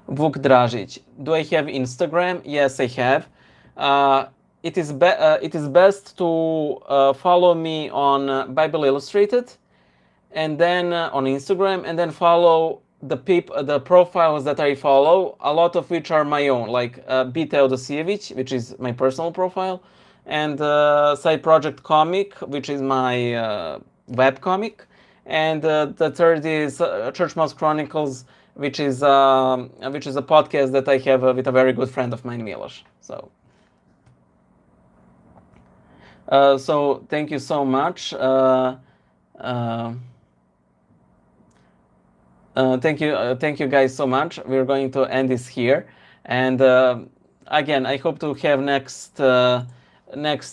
Vuk Dražić, do I have Instagram? Yes, I have. It is best to follow me on Bible Illustrated, and then on Instagram, and then follow the profiles that I follow, a lot of which are my own, like B. Teodosijević, which is my personal profile, and Side Project Comic, which is my web comic, and the third is Church Mouse Chronicles, which is a podcast that I have with a very good friend of mine, Miloš. So thank you so much. Thank you guys so much. We're going to end this here, and again, I hope to have next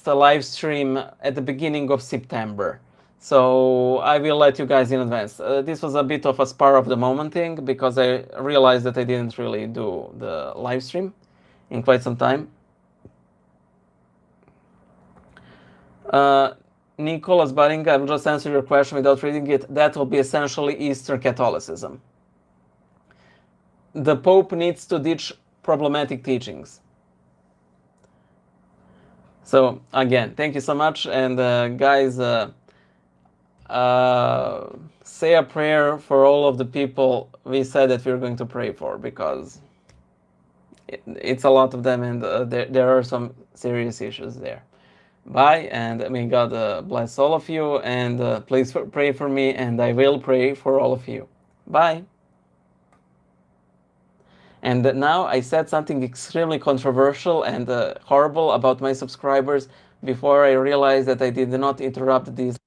live stream at the beginning of September. So I will let you guys in advance. This was a bit of a spur of the moment thing, because I realized that I didn't really do the live stream in quite some time. Nicholas Baringa, I will just answer your question without reading it. That will be essentially Eastern Catholicism. The Pope needs to ditch problematic teachings. So again, thank you so much, and guys, say a prayer for all of the people we said that we're going to pray for, because it's a lot of them, and there are some serious issues there. Bye, and may God bless all of you, and please pray for me, and I will pray for all of you. Bye. And now I said something extremely controversial and horrible about my subscribers before I realized that I did not interrupt these